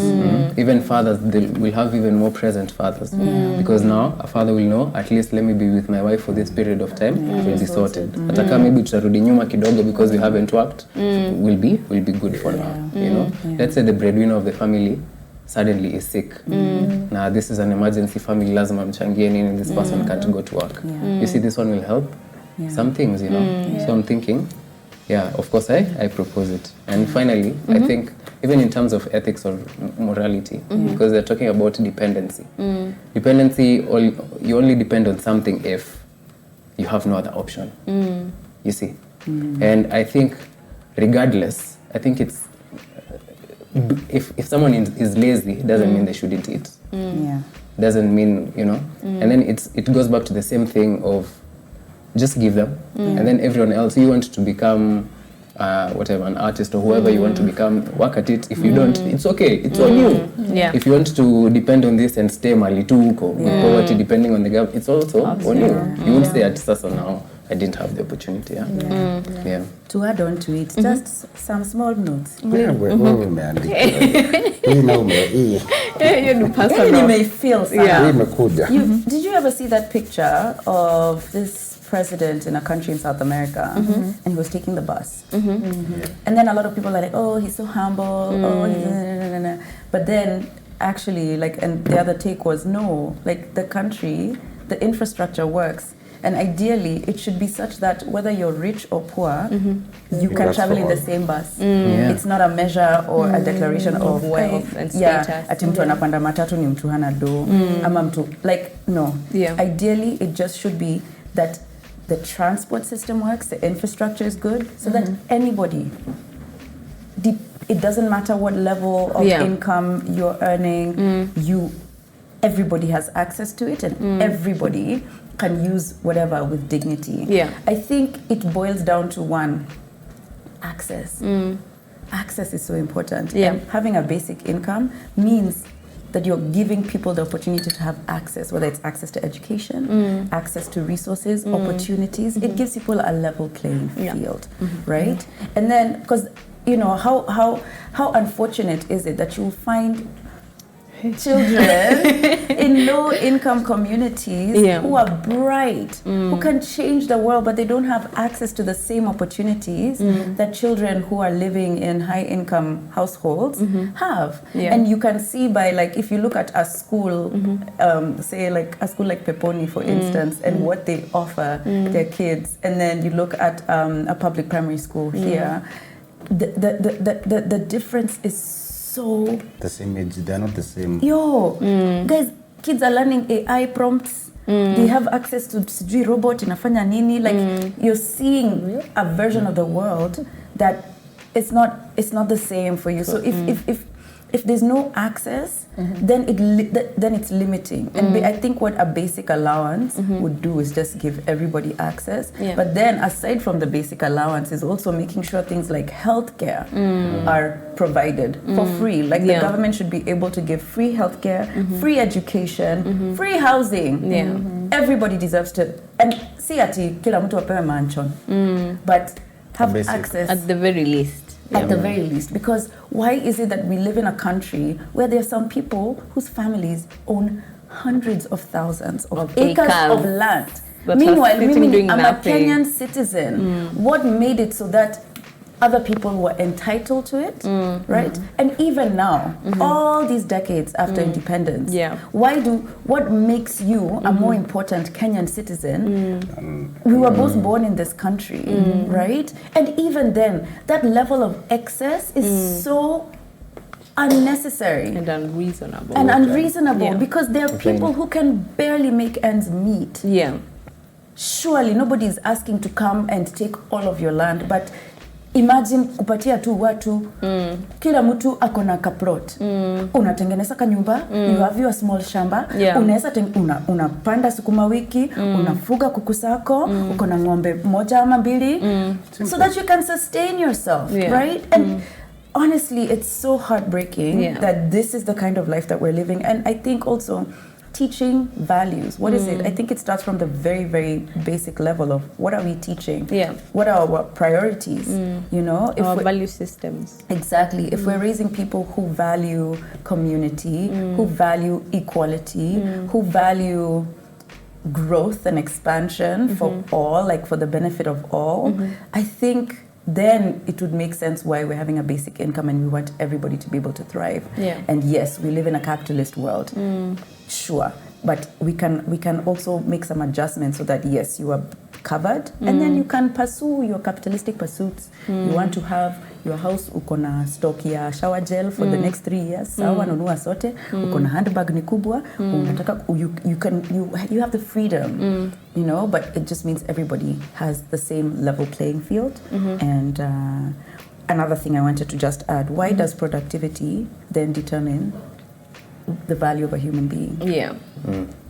Even fathers, they will have even more present fathers because now a father will know, at least let me be with my wife for this period of time, it will be sorted. Ataka maybe tutarudi nyuma kidogo because we haven't worked, will be good for now. You know, let's say the breadwinner of the family suddenly is sick. Now this is an emergency family, lazima mchangie nini, this person can't go to work. You see, this one will help some things, you know. So I'm thinking, of course I propose it. And finally, I think even in terms of ethics or morality, because they're talking about dependency. Dependency, you only depend on something if you have no other option. You see? And I think regardless, I think it's, if someone is lazy, it doesn't mean they shouldn't eat. Doesn't mean, you know. And then it goes back to the same thing of just give them. And then everyone else, you want to become whatever, an artist or whoever you want to become, work at it. If you don't, it's okay, it's on you. If you want to depend on this and stay mali tu huko with poverty depending on the government, it's also on you. You won't say at sasa now I didn't have the opportunity. To add on to it, just some small notes. You may feel did you ever see that picture of this president in a country in South America, and he was taking the bus, and then a lot of people are like, oh, he's so humble, but then actually, like, and the other take was, no, like, the country, the infrastructure works, and ideally it should be such that whether you're rich or poor, you can travel in the same bus. It's not a measure or a declaration of wealth and status. Ati mtu anapanda matatu ni mtu hana do, ama mtu, like, no. Ideally it just should be that the transport system works, the infrastructure is good, so that anybody, it doesn't matter what level of income you're earning, everybody has access to it, and everybody can use whatever with dignity. I think it boils down to one, access. Access is so important. And having a basic income means that you're giving people the opportunity to have access, whether it's access to education, access to resources, opportunities. It gives people a level playing field, right? And then, because, you know, how unfortunate is it that you'll find children in low-income communities who are bright, who can change the world, but they don't have access to the same opportunities that children who are living in high-income households have. And you can see by, like, if you look at a school, say like a school like Peponi, for instance, and what they offer their kids, and then you look at a public primary school here, the difference is so the same age, they're not the same. Guys, kids are learning AI prompts. They have access to sijui robot inafanya nini. Like, you're seeing a version of the world that it's not the same for you. So if there's no access, then it's limiting. And I think what a basic allowance would do is just give everybody access. But then, aside from the basic allowance, is also making sure things like healthcare are provided for free. Like, the government should be able to give free healthcare, free education, free housing. Everybody deserves to. And see ati kila mtu apewe mansion, but have access at the very least. At the very least, because why is it that we live in a country where there are some people whose families own hundreds of thousands of acres of land? Meanwhile, I'm a Kenyan citizen. What made it so that other people were entitled to it, right? And even now, all these decades after independence, what makes you a more important Kenyan citizen? We were both born in this country, right? And even then, that level of excess is so unnecessary and unreasonable. Because there are people who can barely make ends meet. Surely nobody is asking to come and take all of your land, but imagine kupatia tu watu, kila mtu akona kaplot, unatengeneza kanyumba, you have your small shamba, unaweza unapanda sukuma wiki, unafuga kuku zako, ukona ng'ombe moja ama mbili, so that you can sustain yourself, right? And honestly, it's so heartbreaking that this is the kind of life that we're living. And I think also teaching values. What is it? I think it starts from the very, very basic level of what are we teaching? What are our priorities? You know, if our value systems. Exactly. If we're raising people who value community, who value equality, who value growth and expansion for all, like for the benefit of all, I think then it would make sense why we're having a basic income and we want everybody to be able to thrive. And yes, we live in a capitalist world. Sure. But we can also make some adjustments so that yes, you are covered and then you can pursue your capitalistic pursuits. You want to have your house, uko na stock ya shower gel for the next 3 years. Sawa, nunua sote. Uko na handbag ni kubwa. Unataka you have the freedom, you know, but it just means everybody has the same level playing field. And another thing I wanted to just add, why does productivity then determine the value of a human being?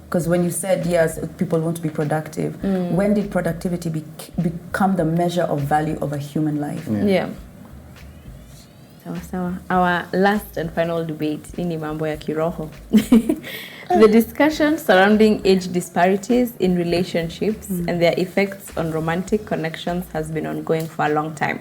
Because when you said, yes, people want to be productive, when did productivity become the measure of value of a human life? Sawa. Our last and final debate, ini mambo ya kiroho. The discussion surrounding age disparities in relationships and their effects on romantic connections has been ongoing for a long time.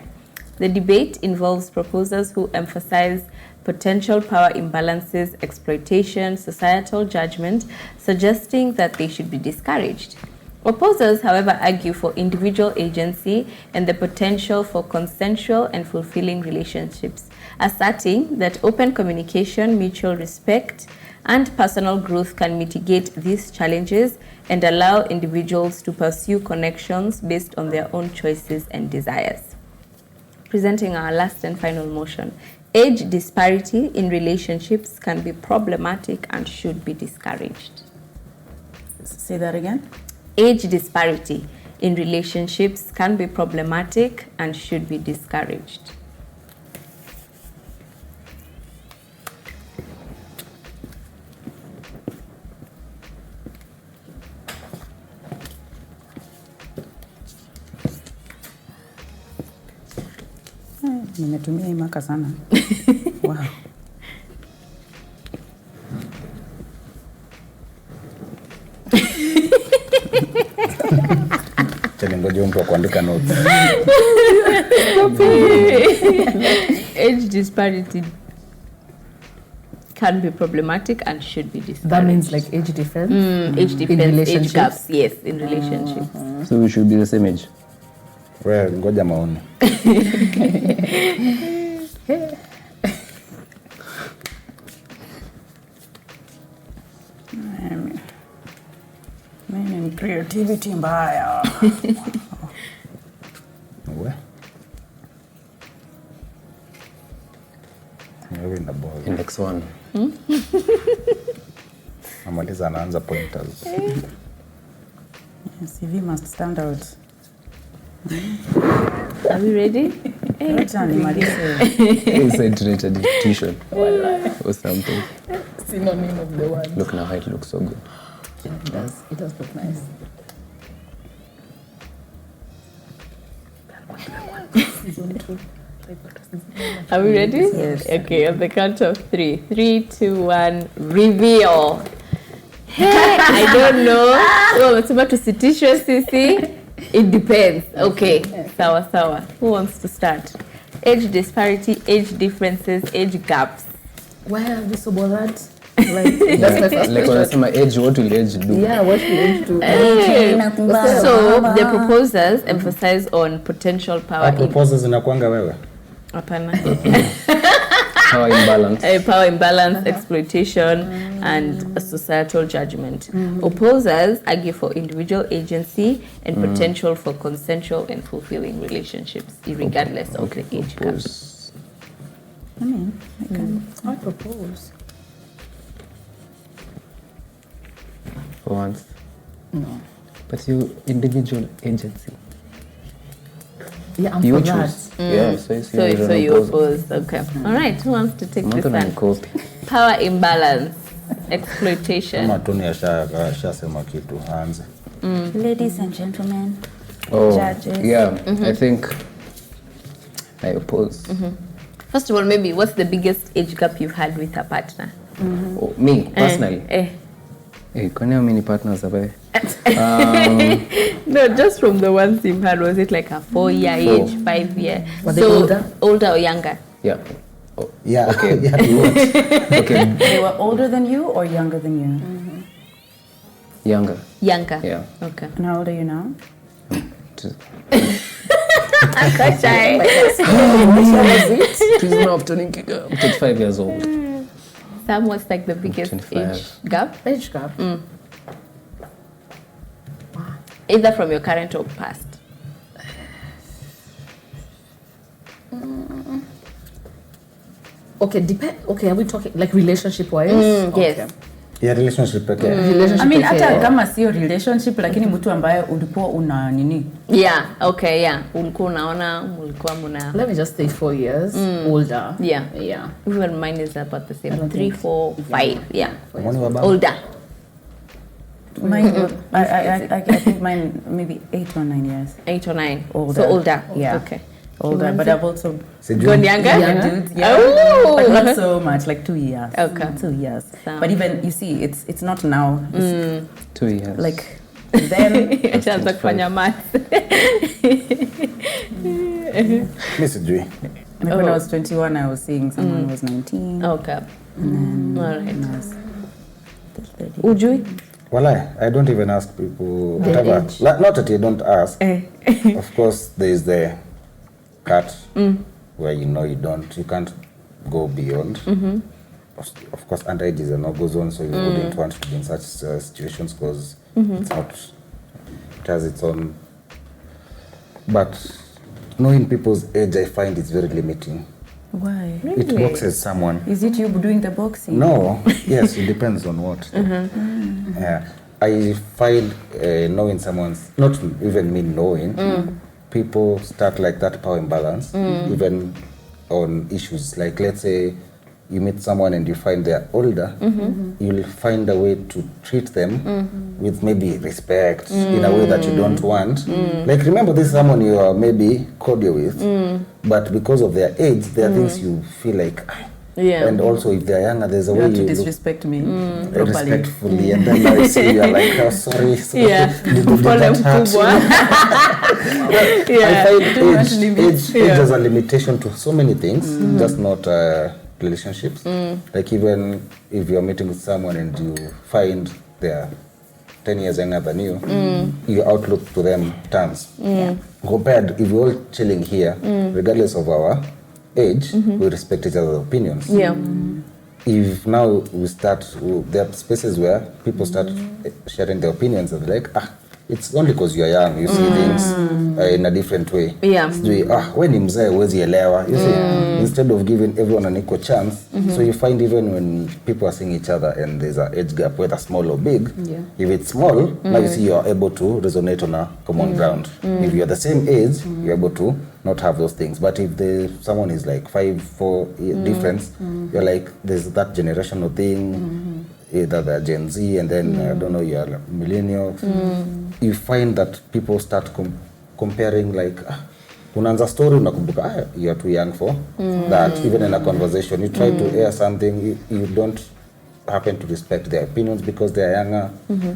The debate involves proposers who emphasize potential power imbalances, exploitation, societal judgment, suggesting that they should be discouraged. Opposers, however, argue for individual agency and the potential for consensual and fulfilling relationships, asserting that open communication, mutual respect, and personal growth can mitigate these challenges and allow individuals to pursue connections based on their own choices and desires. Presenting our last and final motion. Age disparity in relationships can be problematic and should be discouraged. Say that again. Age disparity in relationships can be problematic and should be discouraged. Nimetumia imaka sana. Wow. Ngoja mtu kuandika notes. Age disparity can be problematic and should be discouraged. That means like age difference? Age difference, age gaps, yes, in relationships. So we should be the same age? Well, ngoja maoni. Mimi creativity mbaya. Wewe? Wewe na ball. Index 1. Amaliza anaanza pointers. CV must stand out. Are we ready? Concentrated tuition or something. Synonym of the word. Look now how it looks so good. It does look nice. Are we ready? Yes. Okay, on the count of 3. 3, 2, 1, reveal. Hey, I don't know. Oh, it's about to sitisha sisi. It depends. Okay, sawa. Who wants to start? Age disparity, age differences, age gaps. Why are we so bothered? Like, that's my first Like when I age, what will age do? Yeah, what will age do? So the proposers emphasize on potential power. Proposers zinakuanga wewe? Hapana. Power imbalance. Power imbalance, exploitation, and societal judgment. Opposers argue for individual agency and potential for consensual and fulfilling relationships, regardless of the age gap. I propose. For once. No. But you individual agency. Yeah, I'm You for choose. that. Yeah, So you oppose. Okay. All right. Who wants to take this one? Power imbalance, exploitation. Kama Tony ashasema kitu aanze. Ladies and gentlemen, Oh, judges. yeah. I think I oppose. First of all, maybe what's the biggest age gap you've had with a partner? Oh, me personally. Kwani how many partners have I? No, just from the ones you've had, was it like a 4-year age, 5-year? Were they older? Older or younger? Yeah. Oh, Yeah. okay. Yeah, to what? Okay. They were older than you or younger than you? Younger. Younger. Yeah. Okay. And how old are you now? Quite shy. She's now turning 35 years old. Sam, what's like the biggest 25. age gap? Age gap. Either from your current or past. Okay, okay, are we talking like relationship wise? Yes. Yeah, relationship pekee. Relationship I mean, pekee. hata kama sio relationship lakini mtu ambaye ulikuwa una nini? Yeah, okay, yeah. Ulikuwa unaona, mulikuwa muna... Let me just say 4 years older. Yeah. Yeah. Even mine is about the I same. don't 3, think- 4, 5. Yeah. Mwani wa baba? Older. Mine, I think mine maybe 8 or 9 years 8 or 9. older. So older. Yeah. Okay. Older, but I've also Sijui. Gone younger? younger dudes, yeah, Oh. but not so much, like 2 years. Okay. 2 years. So- But even you see, it's not now. It's 2 years. like then. Ashaanza kufanya maths. Mi sijui. Like when I was 21, I was seeing someone who was 19. Okay. And then Alright. when I was 30. Ujui? Walai, I don't even ask people. Their Whatever. age. Not that you don't ask. Of course, there is the cut where you don't, you can't go beyond. Of course, underage is a no-go zone, so you wouldn't want to be in such situations because it's not, it has its own. But knowing people's age, I find it's very limiting. Why? It boxes someone. Is it you doing the boxing? No, yes, it depends on what. Yeah, I find knowing someone's, not even me knowing, people start like that power imbalance, even on issues. Like, let's say you meet someone and you find they're older, you'll find a way to treat them with maybe respect in a way that you don't want. Like, remember, this is someone you are maybe cordial with, but because of their age, there are things you feel like, Yeah. and also if they're younger, there's a You way have to you look disrespect me properly. respectfully, and then I see you're like, oh, sorry, Yeah. did Pole that hurt mkubwa. you? I Yeah. find Too much age limits. has a limitation to so many things, just not relationships. Like, even if you're meeting with someone and you find they're 10 years younger than you, your outlook to them turns. Compared, if we're all chilling here, regardless of our age, we respect each other's opinions. Yeah. If now we start, there are spaces where people start sharing their opinions and they're like, it's only because you're young, you see things in a different way. Yeah. Sijui, when ni mzee huwezi elewa, you see, instead of giving everyone an equal chance. So you find even when people are seeing each other and there's an age gap, whether small or big, if it's small, now you see you're able to resonate on a common ground. If you're the same age, you're able to not have those things. But if someone is like 5-4 difference, you're like, there's that generational thing, either they're Gen Z and then, I don't know, you're millennial. You find that people start comparing, like, unaanza story, unakumbuka, you're too young for that. Even in a conversation, you try to air something, you don't happen to respect their opinions because they're younger.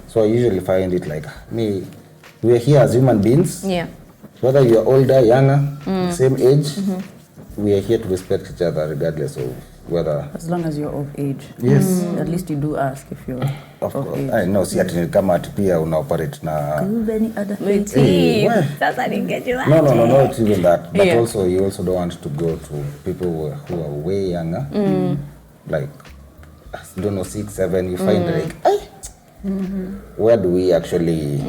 So I usually find it like, we're here as human beings. Yeah. Whether you're older, younger, same age, we are here to respect each other regardless of whether... As long as you're of age. Yes. At least you do ask if you're Of of course. age. I know, si ati kama ati pia unaoperate na... Do any other things? Well, Sasa ningejua. no, not even that. But Yeah. also, you also don't want to go to people who are way younger. Like, I don't know, 6, 7, you find like, where do we actually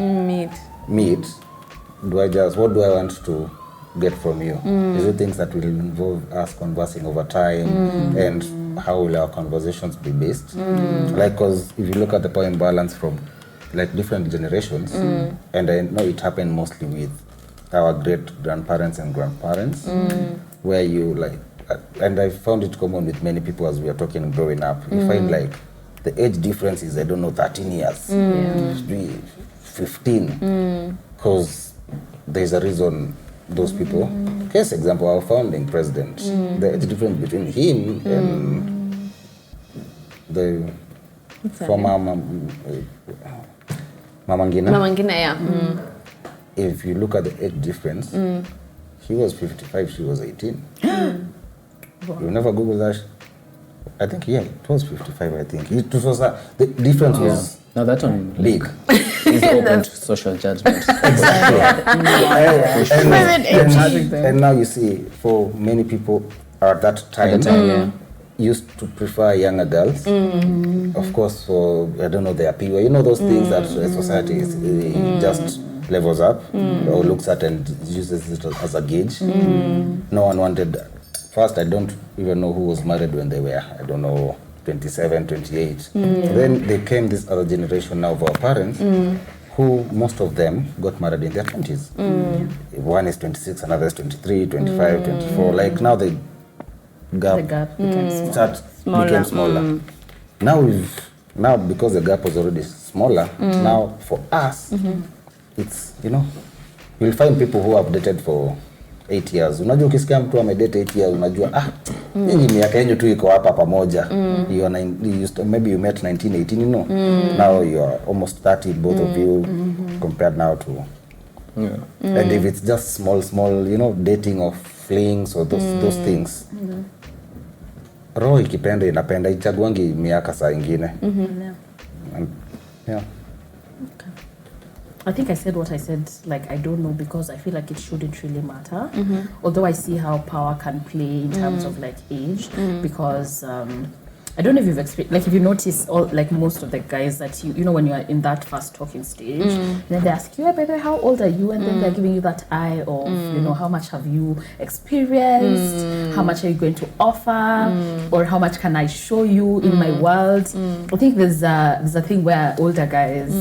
meet? What do I want to get from you? Is it things that will involve us conversing over time? And how will our conversations be based? Like, because if you look at the power imbalance from like different generations, and I know it happened mostly with our great grandparents and grandparents, where you like, and I found it common with many people as we are talking growing up, you find like the age difference is, I don't know, 13 years, 15, because there's a reason those people. Case example, our founding president, the age difference between him and the former Mama Ngina, yeah. if you look at the age difference, he was 55, she was 18. You never Google that. I think, yeah, it was 55, I think. It was, the difference was Now that one big. is open to social judgment. And now you see, for many people at that time, used to prefer younger girls. Of course, for, I don't know, their appeal. You know those things that society is, just levels up or looks at and uses it as a gauge. No one wanted. First, I don't even know who was married when they were, I don't know, 27, 28. Then they came this other generation now of our parents, who most of them got married in their 20s. One is 26, another is 23, 25, 24. Like now the gap became smaller. Now because the gap was already smaller, now for us, it's, you know, you'll find people who have dated for 8 years. Unajua ukisikia mtu amedate 8 years, unajua nyinyi miaka yenu tu iko hapa pamoja. Maybe you met 1918, you know. Now you are almost 30, both of you, compared now to. And if it's just small, you know, dating or flings or those things. Roho ikipenda inapenda, ichaguangi miaka saa ingine. Yeah. I think I said what I said, like, I don't know, because I feel like it shouldn't really matter. Although I see how power can play in terms of like age, because I don't know if you've experienced, like if you notice all, like most of the guys that you know when you are in that first talking stage, then they ask you, baby, how old are you? And then they're giving you that eye of, you know, how much have you experienced? How much are you going to offer? Or how much can I show you in my world? I think there's a thing where older guys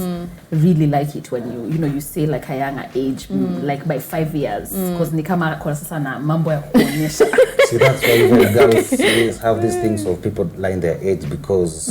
really like it when you know, you say like a younger age, like by 5 years, because ni kama kwa sasa na mambo ya kuonyesha. See, that's why even girls have these things of people lying their age, because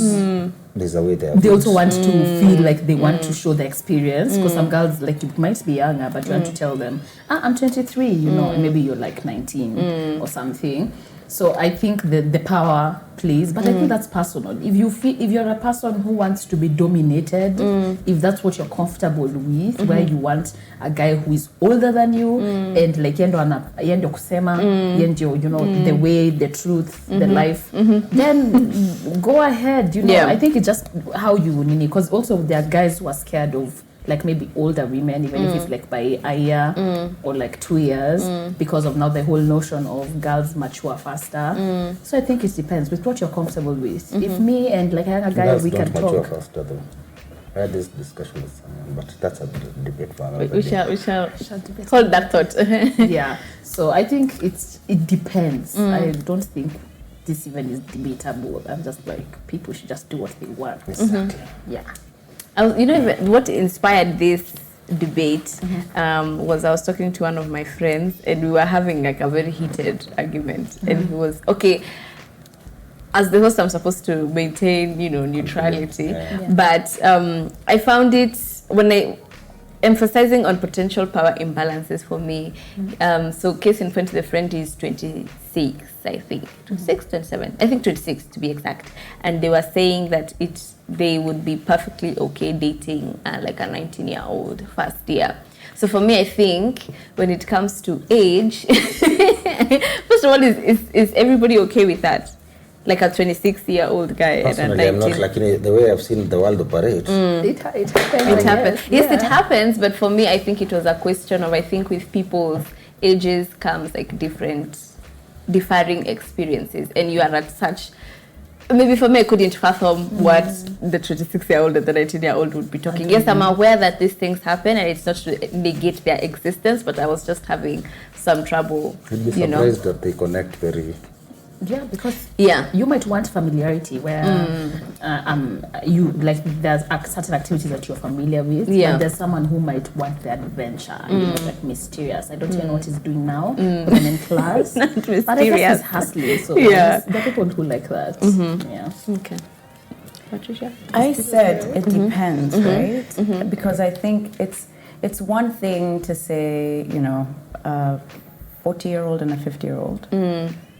there's a way they also want to feel like they want to show the experience, because some girls, like, you might be younger, but you want to tell them, I'm 23, you know, and maybe you're like 19 or something. So I think the power plays, but I think that's personal. If you're a person who wants to be dominated, if that's what you're comfortable with, where you want a guy who is older than you, and like yendo kusema, yendo, you know, the way, the truth, the life, then go ahead. You know, I think it's just how you nini, because also there are guys who are scared of, like, maybe older women, even if it's like by a year or like 2 years, because of now the whole notion of girls mature faster. So I think it depends with what you're comfortable with. If me and like a younger guy, we can talk. Mature faster, though. I had this discussion with someone, but that's a debate for another day. We shall hold that thought. Yeah. So I think it depends. I don't think this even is debatable. I'm just like, people should just do what they want. Exactly. Yeah. You know, what inspired this debate was I was talking to one of my friends, and we were having like a very heated argument. And he was, okay, as the host, I'm supposed to maintain, you know, neutrality. But I found it, when emphasizing on potential power imbalances for me. So case in point, the friend is 26, I think. 26, 27. I think 26 to be exact. And they were saying that they would be perfectly okay dating like a 19-year-old first year. So for me, I think when it comes to age, first of all, is everybody okay with that? Like a 26-year-old guy. Personally, and a 19. I'm not like the way I've seen the world operate. It happens. It happens. Yes, it happens. But for me, I think it was a question of, I think with people's ages comes like differing experiences. And you are at such, maybe for me, I couldn't fathom what the 26-year-old and the 19-year-old would be talking. Yes, I'm aware that these things happen, and it's not to negate their existence, but I was just having some trouble. You'd be surprised that they connect very... Yeah, because you might want familiarity where you like there's certain activities that you're familiar with. Yeah, but there's someone who might want the adventure, you know, like mysterious. I don't even know what he's doing now, but I'm in class. Not mysterious. But I guess he's hustling. So there are people who like that. Yeah. Okay. Patricia? I said it depends, right? Because I think it's one thing to say, you know, a 40-year-old and a 50-year-old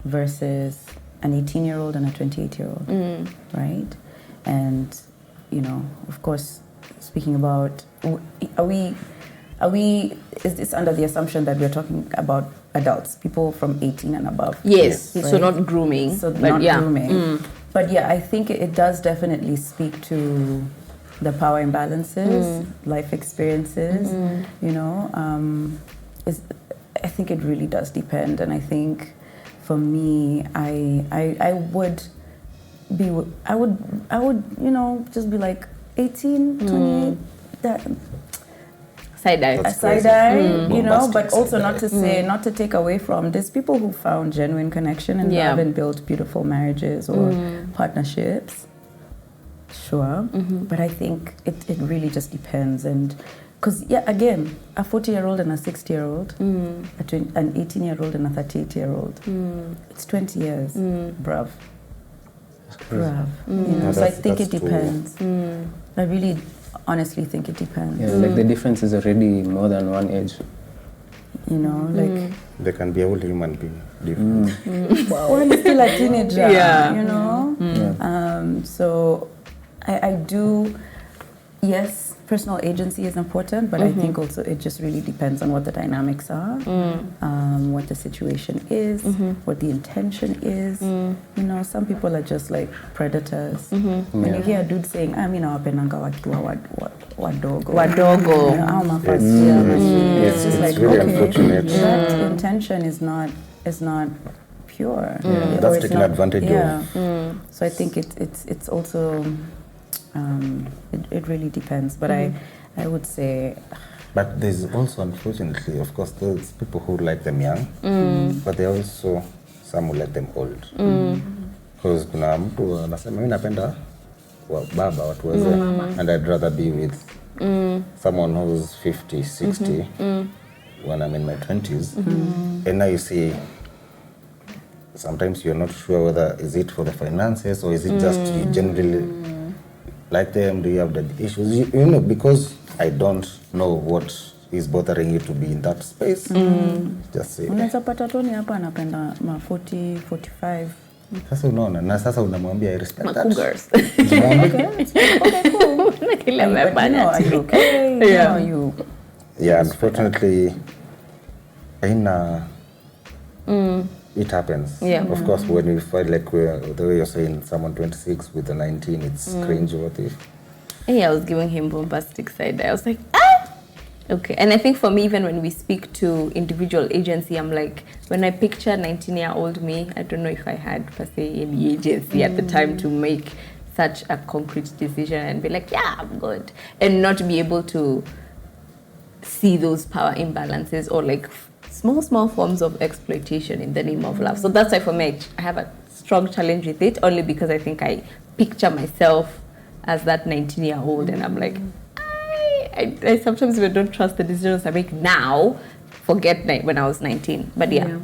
versus an 18-year-old and a 28-year-old, right? And, you know, of course, speaking about, is this under the assumption that we're talking about adults, people from 18 and above? Yes, right? so not grooming. So not grooming. But yeah, I think it does definitely speak to the power imbalances, life experiences, you know. I think it really does depend. And I think for me, I would, you know, just be like 18, 28, that Side-eye. a side-eye, you know, Bombastic but also not side-eye. to say, not to take away from, there's people who found genuine connection and love and built beautiful marriages or partnerships. Sure. But I think it really just depends. And because, yeah, again, a 40-year-old and a 60-year-old, an 18-year-old and a 38-year-old, it's 20 years, bruv. Bruv. You know, so I think it depends. I really honestly think it depends. Yeah, like the difference is already more than one age. You know, like... There can be a whole human being different. When you're still a teenager, you know? Yeah. So I do, yes, personal agency is important, but I think also it just really depends on what the dynamics are, what the situation is, what the intention is. You know, some people are just like predators. When you hear a dude saying, I mean, wapenanga watu wadogo. Wadogo. It's just like, really okay, unfortunate. that intention is not pure. Or That's it's taken not- advantage of. So I think it's also it really depends. But I would say, But there's also, unfortunately, of course, there's people who like them young, but there are also some who like them old. Because kuna mtu anasema mimi napenda baba watu wazee, and I'd rather be with someone who's 50, 60 when I'm in my 20s. And now you see, sometimes you're not sure whether is it for the finances or is it just you generally like them, do you have the issues? You know, because I don't know what is bothering you to be in that space. Just say, unaweza pata Tony hapa anapenda ma 40, 45. sasa unaona, na sasa unamwambia I respect that. Cougars. Okay, cool. But, you know, are you okay? You know, you... Yeah, unfortunately, it happens. Yeah. Of course, when you find like the way you're saying someone 26 with a 19, it's cringeworthy. Yeah, I was giving him bombastic side. I was like, okay. And I think for me, even when we speak to individual agency, I'm like, when I picture 19-year-old me, I don't know if I had per se any agency at the time to make such a concrete decision and be like, yeah, I'm good, and not be able to see those power imbalances or like small forms of exploitation in the name of love. So that's why for me, I have a strong challenge with it, only because I think I picture myself as that 19-year-old, and I'm like, I sometimes even don't trust the decisions I make now. Forget when I was 19. But yeah.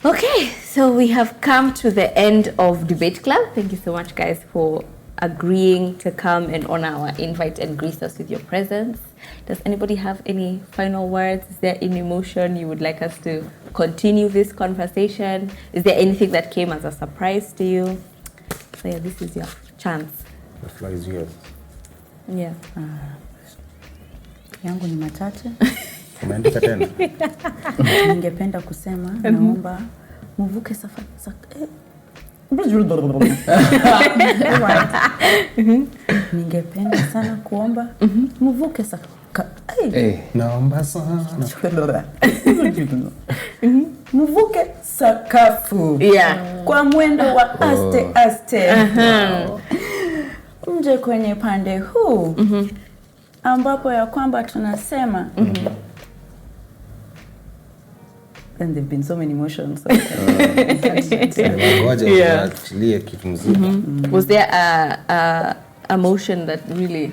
Okay, so we have come to the end of Debate Club. Thank you so much, guys, for agreeing to come and honor our invite and grace us with your presence. Does anybody have any final words? Is there any emotion you would like us to continue this conversation? Is there anything that came as a surprise to you? So yeah, this is your chance. The floor is yours. Yeah. yangu ni machache. Umeandika tena? Ningependa kusema naomba muvuke safari ningependa sana kuomba muvuke Naomba sana. muvuke sakafu kwa mwendo wa aste mje kwenye pande huu ambapo ya kwamba tunasema and there've been so many emotions. Was there a emotion that really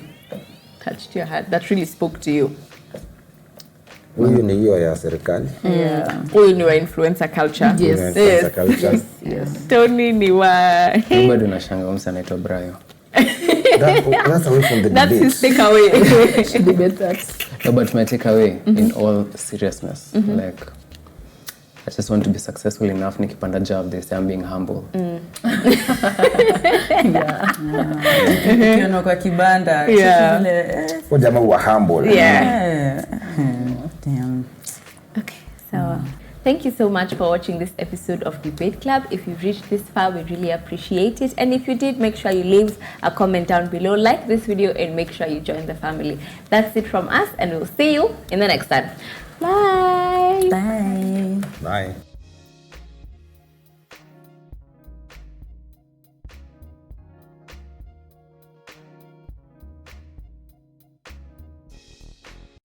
touched your heart, that really spoke to you? Huyu ni hiyo ya serikali. Huyu ni wa influencer culture. Influencer culture. Tony ni wa... Bado nashanga msa anaitwa Brayo. That's away from the That's debate. his takeaway. Debate that. No, but my takeaway in all seriousness, like, I just want to be successful enough. Nikipanda job, they say I'm being humble. Ukiona kwa kibanda. Jamaa wa humble. Yeah. Damn. Okay, so thank you so much for watching this episode of Debate Club. If you've reached this far, we really appreciate it. And if you did, make sure you leave a comment down below, like this video, and make sure you join the family. That's it from us, and we'll see you in the next time. Bye. Bye. Bye.